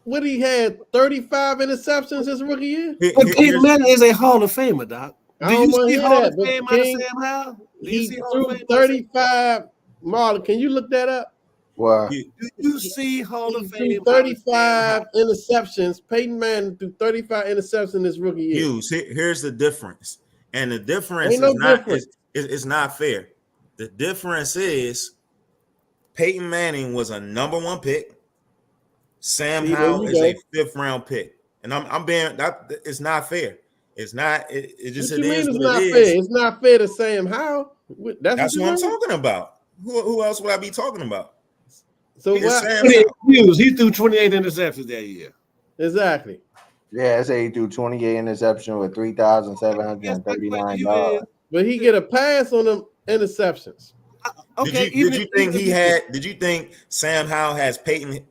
what he had 35 interceptions his rookie year. but Peyton Manning is a Hall of Famer, Doc. I don't want to hear Hall that. of But Fame out of King, Sam Howell? Do you he see Hall of threw Fame out of Sam- 35. Marlon, can you look that up? Wow. Do you see Hall He of threw Fame? 35 interceptions. Peyton Manning threw 35 interceptions his rookie year. Hughes, here's the difference, and the difference Ain't no is not difference. it's not fair. The difference is Peyton Manning was a number 1 pick. Sam See, there Howell you is go. a 5th round pick, and I'm being that it's not fair. It's not. It just What it you mean is it's what not it fair? is. It's not fair to Sam Howell. That's That's what what I'm you mean? talking about. Who else would I be talking about? So It's what? Sam Howell. He threw 28 interceptions that year. Exactly. Yeah, it say he threw 28 interception with 3,739 yards. But he get a pass on them interceptions. Okay, Did you think Sam Howell has Peyton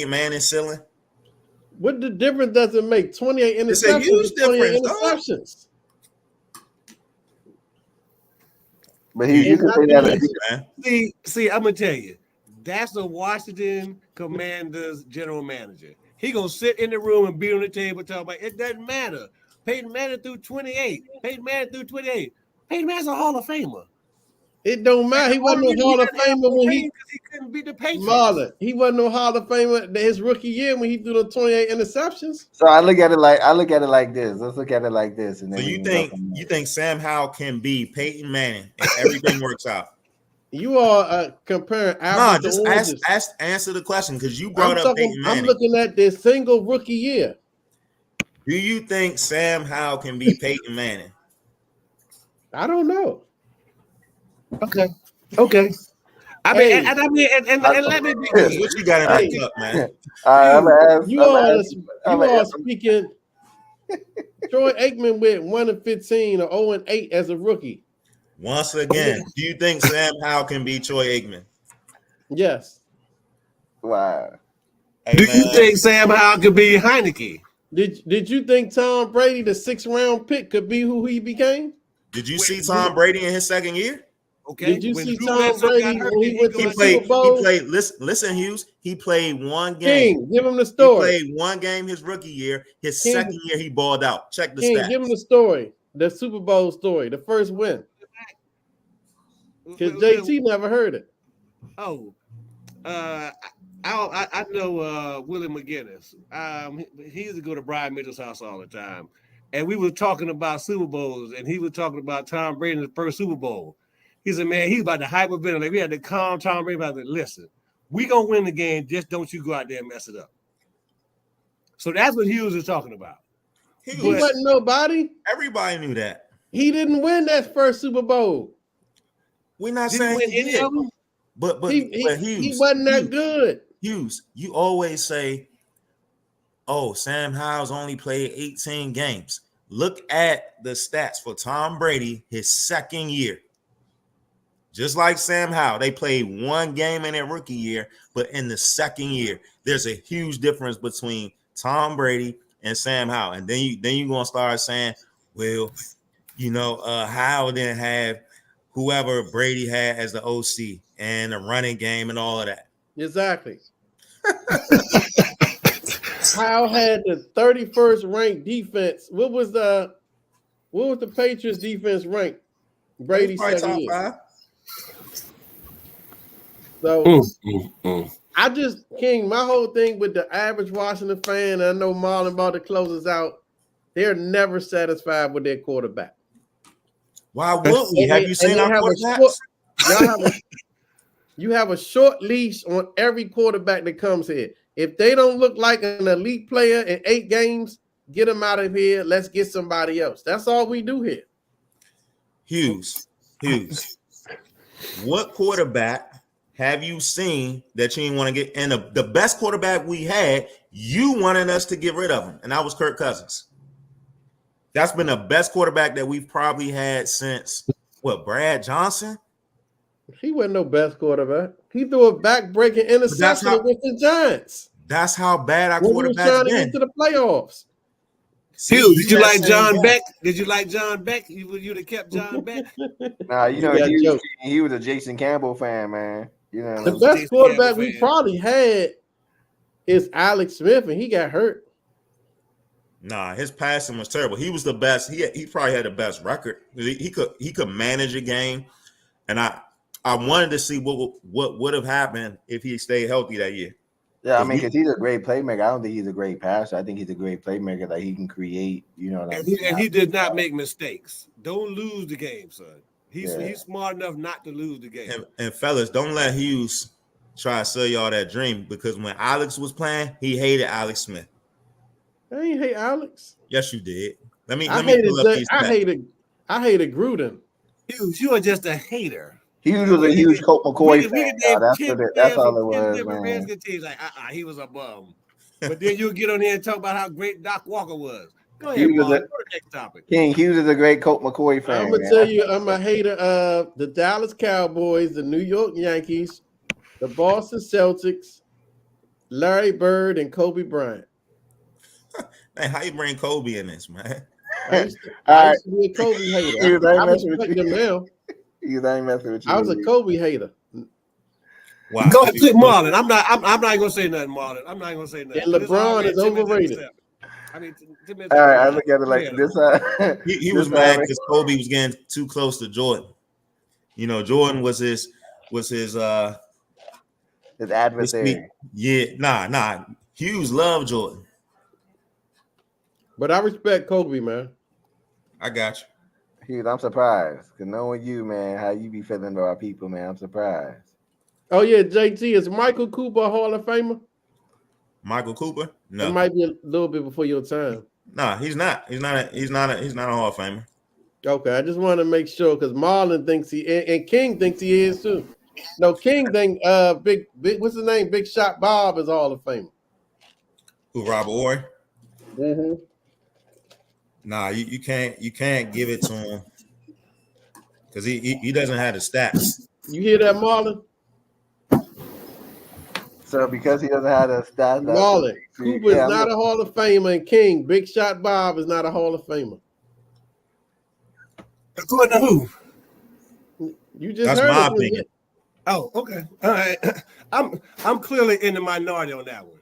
Manning ceiling? What the difference does it make? 28 It's a interceptions. huge is 28 difference, dog. interceptions. But he, you could say that. Man. See, I'm gonna tell you, that's the Washington Commanders general manager. He gonna sit in the room and beat on the table, talk about it doesn't matter. Peyton Manning threw 28. Peyton Manning threw 28. Peyton Manning's a Hall of Famer. It don't matter. He wasn't no Hall of Famer when he couldn't beat the Patriots. Marlon. He wasn't no Hall of Famer his rookie year when he threw the 28 interceptions. So I look at it like this. Let's look at it like this. And then So we you can go from there. think Sam Howell can be Peyton Manning if everything works out? You are comparing No, apples just to oranges. answer the question because you brought I'm up Peyton Manning. I'm looking at this single rookie year. Do you think Sam Howell can be Peyton Manning? I don't know. Okay. I Hey. mean, and let me be clear. What you got in that cup, man? You are speaking. Troy Aikman went 1-15 or 0-8 as a rookie. Once again, do you think Sam Howell can be Troy Aikman? Yes. Wow. Hey, Do you man, think Sam Howell could be Heineke? Did you think Tom Brady, the 6th round pick, could be who he became? did you see Tom Brady in his second year? Okay. Did you When see Drew Tom Bledsoe Brady got hurt, when he did went to go the out there? Super Bowl? He played. Listen, Hughes. He played one game. King, give him the He story. played one game his rookie year. His King. second year, he balled out. Check the King, stats. give him the story. The Super Bowl story, the first win. Because JT never heard it. Oh, I know Willie McGinnis. He used to go to Brian Mitchell's house all the time, and we were talking about Super Bowls, and he was talking about Tom Brady in the first Super Bowl. He said, "Man, he's about to hyperventilate. We had to calm Tom Brady about to listen. We gonna win the game. Just don't you go out there and mess it up." So that's what Hughes is talking about. He wasn't nobody. Everybody knew that. He didn't win that first Super Bowl. We're not Did he saying win he any did. of them? But He Hughes, wasn't that good. Hughes, you always say, "Oh, Sam Howell's only played 18 games." Look at the stats for Tom Brady his second year. Just like Sam Howell, they played one game in their rookie year, but in the second year, there's a huge difference between Tom Brady and Sam Howell. And then you're gonna start saying, "Well, Howell didn't have whoever Brady had as the OC and the running game and all of that." Exactly. Howell had the 31st ranked defense. What was the Patriots defense ranked? Brady's Probably second top year. 5. So I just, King, my whole thing with the average Washington fan, and I know Marlon about to close us out. They're never satisfied with their quarterback. Why would we? Have you seen our quarterbacks? You have a short leash on every quarterback that comes here. If they don't look like an elite player in 8 games, get them out of here. Let's get somebody else. That's all we do here. Hughes. What quarterback have you seen that you didn't want to get? And the best quarterback we had, you wanted us to get rid of him, and that was Kirk Cousins. That's been the best quarterback that we've probably had since Brad Johnson? He wasn't no best quarterback. He threw a back-breaking interception against the Giants. That's how bad our quarterback's quarterback's been. Trying to get to the playoffs. Hughes, did you like John Beck? Did you like John Beck? You'd have kept John Beck. Nah, he was a Jason Campbell fan, man. You know, the best quarterback we probably had is Alex Smith, and he got hurt. Nah, his passing was terrible. He was the best. He probably had the best record. He could manage a game, and I wanted to see what would have happened if he stayed healthy that year. Yeah, I mean, because he's a great playmaker. I don't think he's a great passer. I think he's a great playmaker that he can create. You know what I mean? And he did not make mistakes. Don't lose the game, son. He's smart enough not to lose the game. And fellas, don't let Hughes try to sell y'all that dream, because when Alex was playing, he hated Alex Smith. I ain't hate Alex. Yes, you did. Let me I hated Gruden. Hughes, you are just a hater. Hughes was a huge Colt McCoy fan. That's all it was, man. Like, he was a bum. But then you'll get on here and talk about how great Doc Walker was. Go ahead, Paul. Next topic. King Hughes is a great Colt McCoy fan. I'm gonna tell you, I'm a hater of the Dallas Cowboys, the New York Yankees, the Boston Celtics, Larry Bird, and Kobe Bryant. Man, how you bring Kobe in this, man? I used to be a Kobe hater. I respect him now. Ain't messing with you. I was a Kobe hater. Wow. Go ahead, Marlon. I'm not gonna say nothing, Marlon. I'm not gonna say nothing. And LeBron is overrated. I mean, all right, I look at it like this. He was mad because Kobe was getting too close to Jordan. You know, Jordan was his adversary. Nah. Hughes loved Jordan. But I respect Kobe, man. I got you. Hughes, I'm surprised. Because knowing you, man, how you be feeling about our people, man, I'm surprised. Oh, yeah, JT, is Michael Cooper a Hall of Famer? Michael Cooper? No. It might be a little bit before your time. No, he's not. He's not a Hall of Famer. Okay, I just want to make sure because Marlon thinks and King thinks he is too. No, King think big what's his name? Big Shot Bob is Hall of Famer. Who, Robert Horry? Mm-hmm. Nah, you can't give it to him because he doesn't have the stats. You hear that, Marlon? So because he doesn't have the stats, Marlon, Cooper is not a Hall of Famer, and King, Big Shot Bob is not a Hall of Famer. According to who? You just That's heard my it. opinion. Oh, okay. All right. I'm clearly in the minority on that one.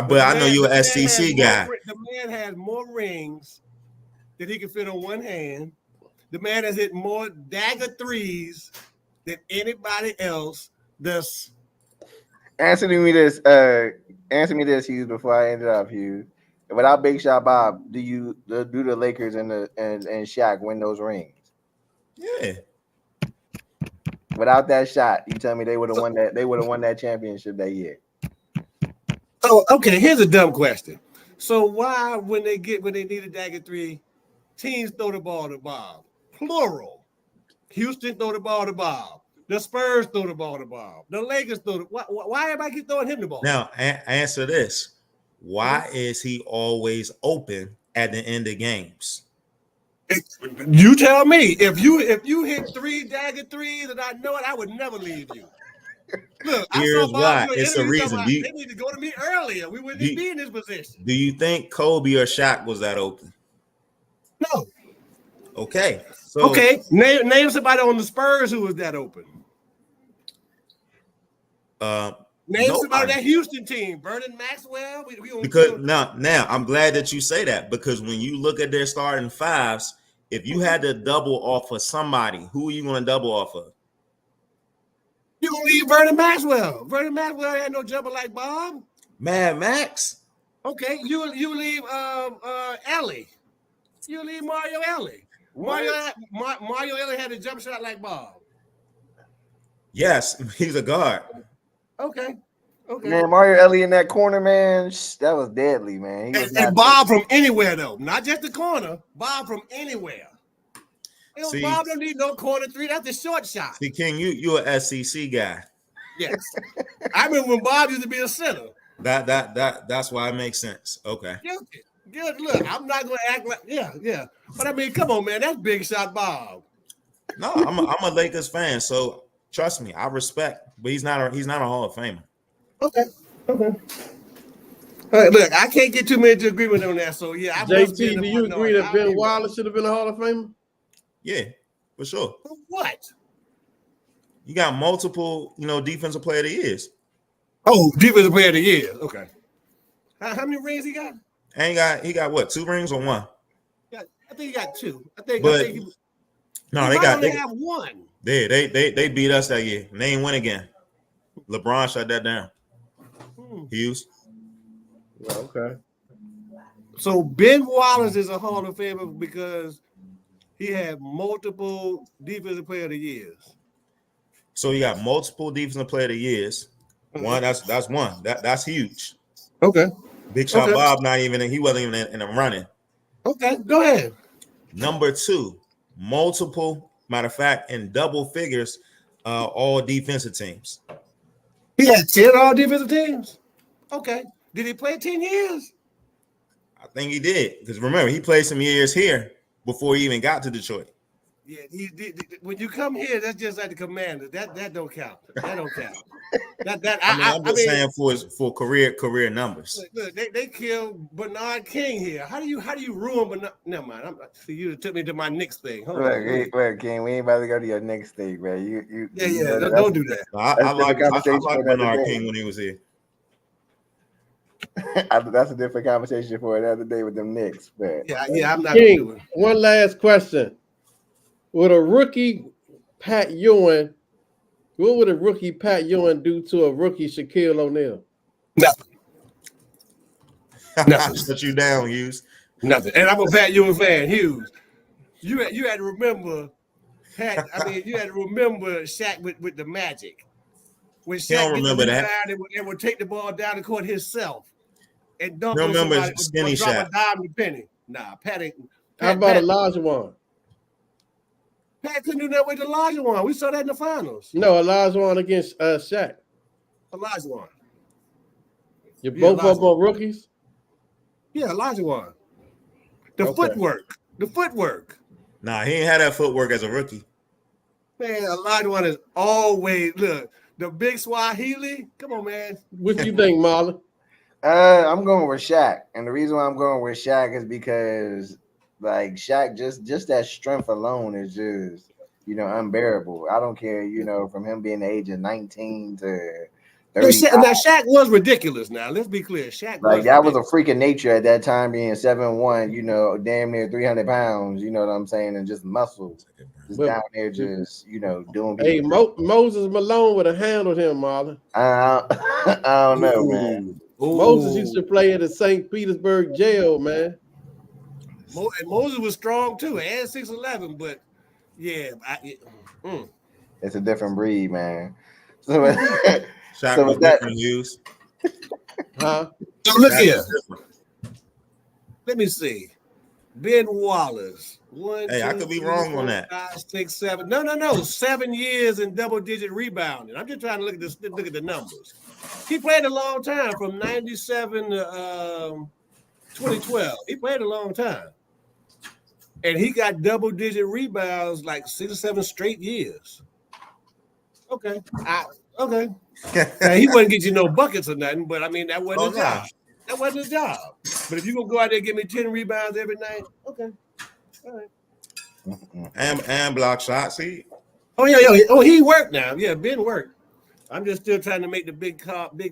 But I know you're an SEC guy. The man has more rings that he can fit on one hand. The man has hit more dagger threes than anybody else. Answer me this, Hughes, before I end it up, Hughes. Without Big Shot Bob, do the Lakers and Shaq win those rings? Yeah. Without that shot, you tell me they would have won that. They would have won that championship that year. Oh, okay. Here's a dumb question. So why, when they need a dagger three, teams throw the ball to Bob? Plural. Houston throw the ball to Bob. The Spurs throw the ball to Bob. The Lakers throw the why everybody keep throwing him the ball? Now, answer this. Why is he always open at the end of games? You tell me. If you hit 3 dagger threes and I know it, I would never leave you. Look, here's why. It's a reason. They need to go to me earlier. We wouldn't be in this position. Do you think Kobe or Shaq was that open? No. Okay. So okay. Name somebody on the Spurs who was that open. Name somebody on that Houston team. Vernon Maxwell. Because now I'm glad that you say that, because when you look at their starting fives, if you had to double off of somebody, who are you going to double off of? You're going to leave Vernon Maxwell. Vernon Maxwell had no jumper like Bob. Mad Max. Okay, you leave Ellie. You leave Mario Ellie. Mario Ellie had a jump shot like Bob. Yes, he's a guard. Okay. Man, Mario Ellie in that corner, man, that was deadly, man. And Bob from anywhere, though. Not just the corner. Bob from anywhere. See, Bob don't need no corner three. That's a short shot. See, King, you an SEC guy. Yes. I remember when Bob used to be a center. That's why it makes sense. Okay. Good. Look, I'm not going to act like yeah. But I mean, come on, man. That's big shot Bob. No, I'm a Lakers fan, so trust me, I respect. But he's not a Hall of Famer. Okay. All right, look, I can't get too many to agreement on that. So yeah, JT, do you agree that Ben Wallace should have been a Hall of Famer? Yeah, for sure. For what? You got multiple, defensive player of the years. Oh, defensive player of the year. Okay. How many rings he got? And he got what? 2 rings or 1? I think he got 2. They have 1. They beat us that year. And they ain't win again. LeBron shut that down. Hughes. Okay. So Ben Wallace is a Hall of Famer because he had multiple defensive player of the years. So you got multiple defensive player of the years. One, that's one. That's huge. Okay. Big shot Bob, he wasn't even in the running. Okay, go ahead. Number 2, multiple, matter of fact, in double figures, all defensive teams. He had 10 all defensive teams. Okay. Did he play 10 years? I think he did. Because remember, he played some years here before he even got to Detroit. Yeah, when you come here, that's just like the Commander. That don't count. That don't count. I'm just saying for career numbers. Look, they killed Bernard King here. How do you ruin Bernard? Never mind. You took me to my Knicks thing. Look, King, we ain't about to go to your Knicks thing, man. Don't do that. I like Bernard King when he was here. That's a different conversation for another day with them Knicks. But yeah, I'm not King, gonna do it. One last question. Would a rookie Pat Ewing, what would a rookie Pat Ewing do to a rookie Shaquille O'Neal? Nothing. Shut you down, Hughes. Nothing. And I'm a Pat Ewing fan, Hughes. You had to remember Pat. I mean, you had to remember Shaq with the Magic. When Shaq don't remember that. And would take the ball down the court himself and dump You on remember somebody, skinny drop Shaq. a dime to penny. Nah, Pat ain't. How about Olajuwon? Pat couldn't do that with Olajuwon. We saw that in the finals. No, Olajuwon against Shaq. Olajuwon. You're both up on rookies? Yeah, Olajuwon. The footwork. Nah, he ain't had that footwork as a rookie. Man, Olajuwon is always, look, the big Swahili. Come on, man. What do you think, Marlon? I'm going with Shaq. And the reason why I'm going with Shaq is because like Shaq, just that strength alone is just, unbearable. I don't care, from him being the age of 19 to 30. Now, Shaq was ridiculous. Now, let's be clear. Shaq was that was a freak of nature at that time, being 7'1", damn near 300 pounds, you know what I'm saying, and just muscles. Just down there, just, doing. Hey, Moses Malone would have handled him, Marlon. I don't know, man. Ooh. Moses used to play at the St. Petersburg jail, man. And Moses was strong too, and 6'11", but yeah, it's a different breed, man. So, Shaq was different, Hughes. Huh? So look here. Let me see. Ben Wallace. I could be wrong on that. 5, 6, 7. No. 7 years in double-digit rebounding. I'm just trying to look at the numbers. He played a long time, from 97 to 2012. He played a long time. And he got double-digit rebounds like 6 or 7 straight years. Okay. Okay. Now, he wouldn't get you no buckets or nothing, but I mean, that wasn't his job. That wasn't his job. But if you're going to go out there and give me 10 rebounds every night, okay. All right. And block shots. See? Oh, yeah. Oh, he worked now. Yeah, Ben worked. I'm just still trying to make the big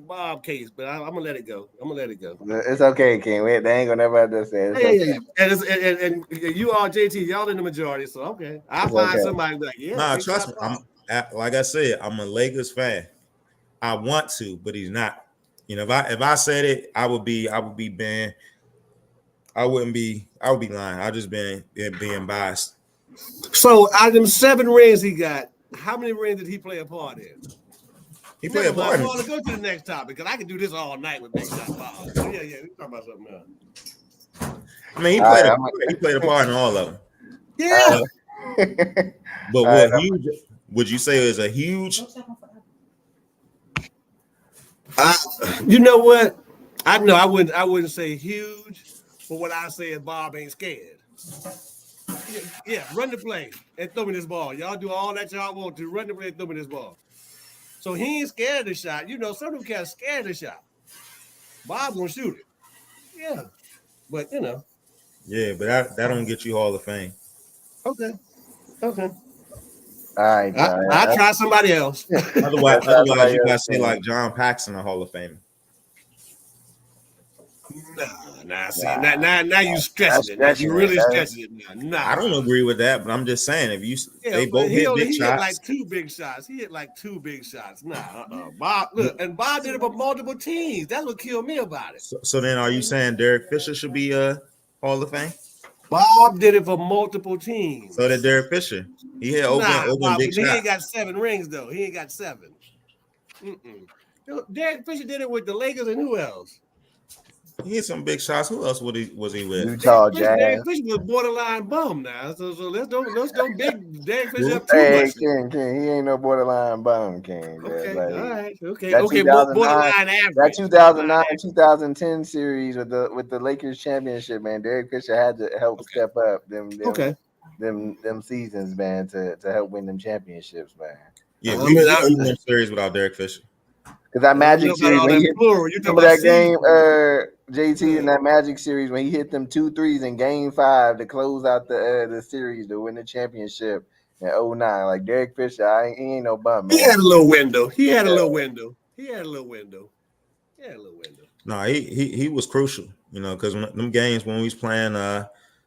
Bob case, but I'm gonna let it go. It's okay, King. They ain't gonna never understand. And you all JT, y'all in the majority, so okay. I'll find somebody like, yeah. Nah, trust me. Like I said, I'm a Lakers fan. I want to, but he's not. If I said it, I would be Ben. I would be lying. I just being biased. So out of them 7 rings he got, how many rings did he play a part in? He played a part. I want to go to the next topic because I can do this all night with Big Shot Bob. Yeah, we talking about something else. I mean, he played a part in all of them. Yeah. But what huge would you say is a huge? You know what? I wouldn't say huge, but what I say is Bob ain't scared. Yeah, run the play and throw me this ball. Y'all do all that y'all want to. Run the play and throw me this ball. So he ain't scared of the shot. You know, some of them cats scared of the shot. Bob gonna shoot it. Yeah, but you know. Yeah, but that don't get you Hall of Fame. Okay. All right, I try somebody else. Otherwise you gotta say like John Paxson, a Hall of Famer. Now you stretching it. You really stretching it now. Nah. I don't agree with that, but I'm just saying they both hit big shots. Hit like 2 big shots. He hit like 2 big shots. Bob, look, and Bob did it for multiple teams. That's what killed me about it. So then, are you saying Derek Fisher should be Hall of Fame? Bob did it for multiple teams. So did Derek Fisher. He hit open big shots. He ain't got 7 rings though. He ain't got 7. Derek Fisher did it with the Lakers and who else? He hit some big shots. Who else was he with? Utah Jazz. Derek Fisher was borderline bum now. So let's don't big Derek Fisher up too much. King, he ain't no borderline bum, King. Okay, like, all right, okay, borderline average. That 2009-2010 series with the Lakers championship, man. Derek Fisher had to help step up them seasons, man, to help win them championships, man. Yeah, we won them series without Derek Fisher. Because that Magic series, remember that game, JT, in that Magic series when he hit them 2 threes in Game 5 to close out the series to win the championship in 2009. Like Derek Fisher, he ain't no bum, man. He had a little window. No, he was crucial, you know, because them games when we was playing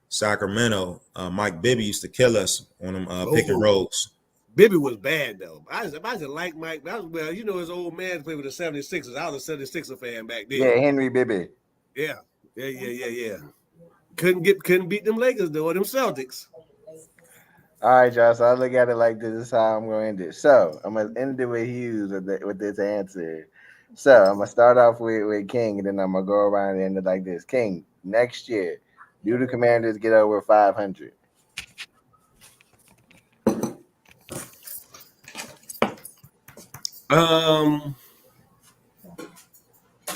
Sacramento, Mike Bibby used to kill us on them pick and rolls. Bibby was bad though. I just like Mike. Well, you know his old man played with the 76ers. I was a 76er fan back then. Yeah, Henry Bibby. Yeah. Couldn't beat them Lakers though, or them Celtics. All right, y'all. So I look at it like this. This is how I'm going to end it. So I'm gonna end it with Hughes with this answer. So I'm gonna start off with King, and then I'm gonna go around and end it like this. King, next year, do the Commanders get over 500?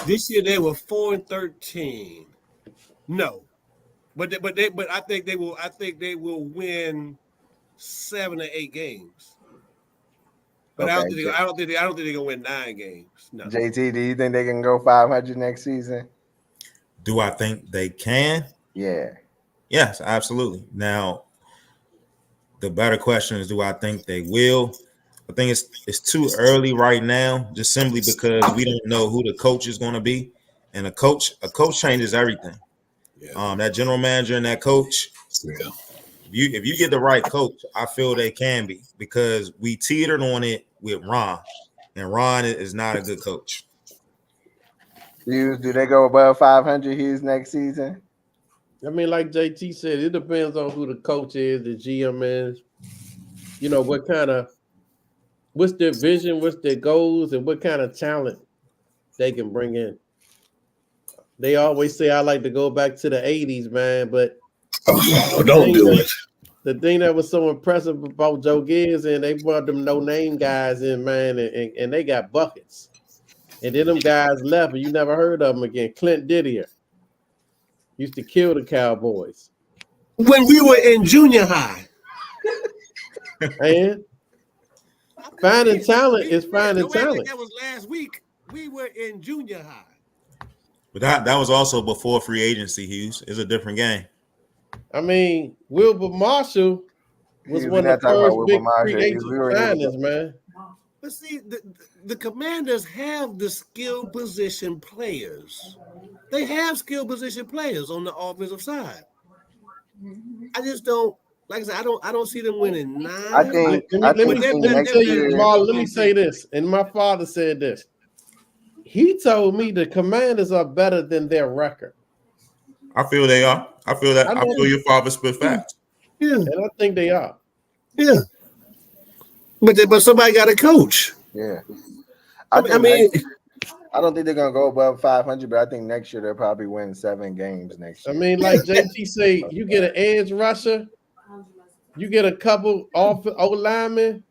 This year they were 4-13. No, but I think they will. I think they will win 7 or 8 games. But okay, I don't think they're gonna win 9 games. No. JT, do you think they can go 500 next season? Do I think they can? Yeah. Yes, absolutely. Now, the better question is, do I think they will? I think it's too early right now, just simply because we don't know who the coach is going to be, and a coach changes everything. Yeah. That general manager and that coach. Yeah. If you get the right coach, I feel they can be, because we teetered on it with Ron, and Ron is not a good coach. Hughes, do they go above 500 Hughes next season? I mean, like JT said, it depends on who the coach is, the GM is. You know, what's their vision, what's their goals, and what kind of talent they can bring in. They always say I like to go back to the 80s, man, but don't do it. The thing that was so impressive about Joe Gibbs, and they brought them no-name guys in, man, and they got buckets. And then them guys left, and you never heard of them again. Clint Didier used to kill the Cowboys. When we were in junior high. And finding talent is finding talent. That was last week. We were in junior high. But that was also before free agency, Hughes. It's a different game. I mean, Wilbur Marshall was one of the first big free agent signings, man. But see, the Commanders have the skill position players. They have skill position players on the offensive side. I just don't. Like I said, I don't see them winning 9. Let me say this, and my father said this. He told me the Commanders are better than their record. I feel they are. I feel that. I feel your father spit facts. Yeah, And I think they are. yeah. But somebody got to coach. Yeah. I mean, I don't think they're gonna go above 500, but I think next year they'll probably win 7 games next I year. mean, like JT say, you get an edge rusher, you get a couple off O linemen,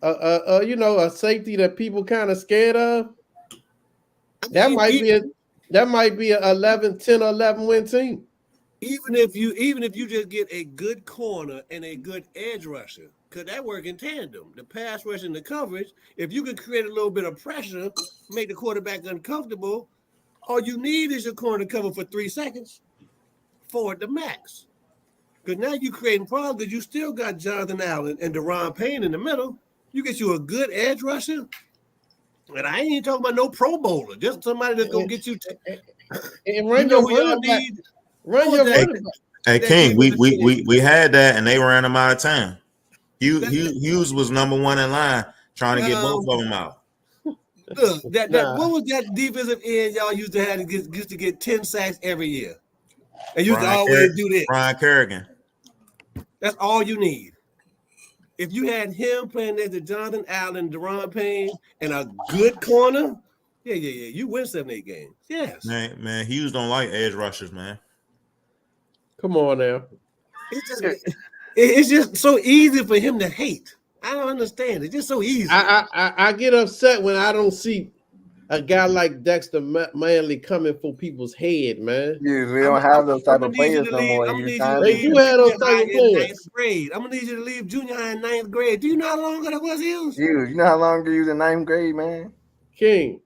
a safety that people kind of scared of. That might be a 10 or 11 win team. even if you just get a good corner and a good edge rusher, could that work in tandem? The pass rush and the coverage. If you can create a little bit of pressure, make the quarterback uncomfortable, all you need is your corner to cover for 3 seconds, forward the max. Because now you're creating problems because you still got Jonathan Allen and Deron Payne in the middle. You get you a good edge rusher, and I ain't even talking about no Pro Bowler, just somebody that's gonna get you. And run your running back. Run your running back. Hey King, we had that and they ran him out of town. Hughes was number 1 in line trying to get both of them out. Look, what was that defensive end y'all used to have to get 10 sacks every year? And you used to always do this. Brian Kerrigan. That's all you need. If you had him playing next to Jonathan Allen, Deron Payne, and a good corner, yeah, you win 7-8 games. Yes. Man, Hughes don't like edge rushers, man. Come on now. It's just so easy for him to hate. I don't understand. It's just so easy. I get upset when I don't see a guy like Dexter Manley coming for people's head, man. Yeah, we don't have those type of players no more. They do have those type of players. I'm gonna need you to leave junior high in 9th grade. Do you know how long that was, Hughes? You know how long you was in 9th grade, man? King,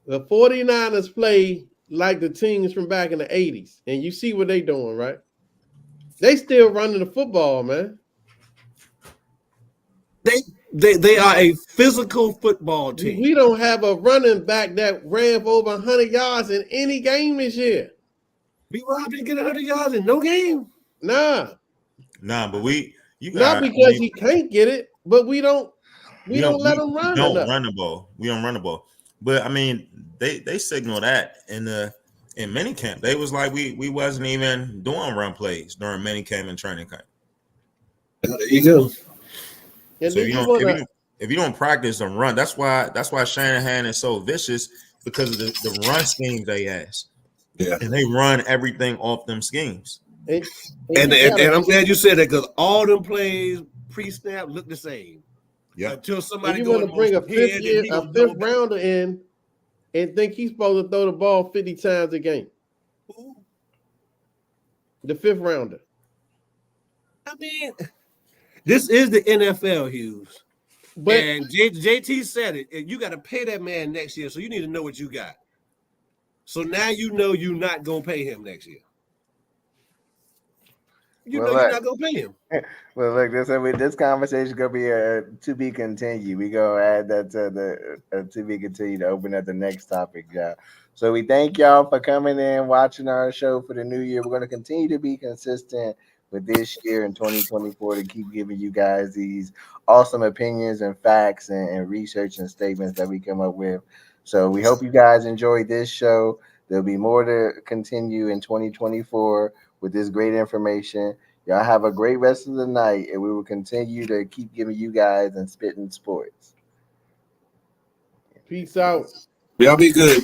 the 49ers play like the teams from back in the 80s, and you see what they doing, right? They still running the football, man. They are a physical football team. We don't have a running back that ran for over 100 yards in any game this year. B-Rob didn't get 100 yards in no game. Nah, but not because he can't get it, but we don't let him run. We don't run the ball. We don't run the ball. But I mean, they signal that in minicamp. They was like we wasn't even doing run plays during minicamp and training camp. There you go. And so if you don't practice and run, that's why Shanahan is so vicious, because of the run schemes they ask. Yeah, and they run everything off them schemes. And I'm glad you said that, because all them plays pre-snap look the same. Yeah. Until somebody you want to bring a fifth rounder in and think he's supposed to throw the ball 50 times a game. Ooh. The 5th rounder. I mean, this is the NFL, Hughes. And JT said it. And you got to pay that man next year, so you need to know what you got. So now you know you're not going to pay him next year. You're not going to pay him. Well, look, this conversation is going to be to be continued. We going to add that to the to be continued to open up the next topic, y'all. So we thank y'all for coming in, watching our show for the new year. We're going to continue to be consistent with this year in 2024 to keep giving you guys these awesome opinions and facts and research and statements that we come up with. So we hope you guys enjoyed this show. There'll be more to continue in 2024 with this great information. Y'all have a great rest of the night, and we will continue to keep giving you guys and spitting sports. Peace out. Y'all be good.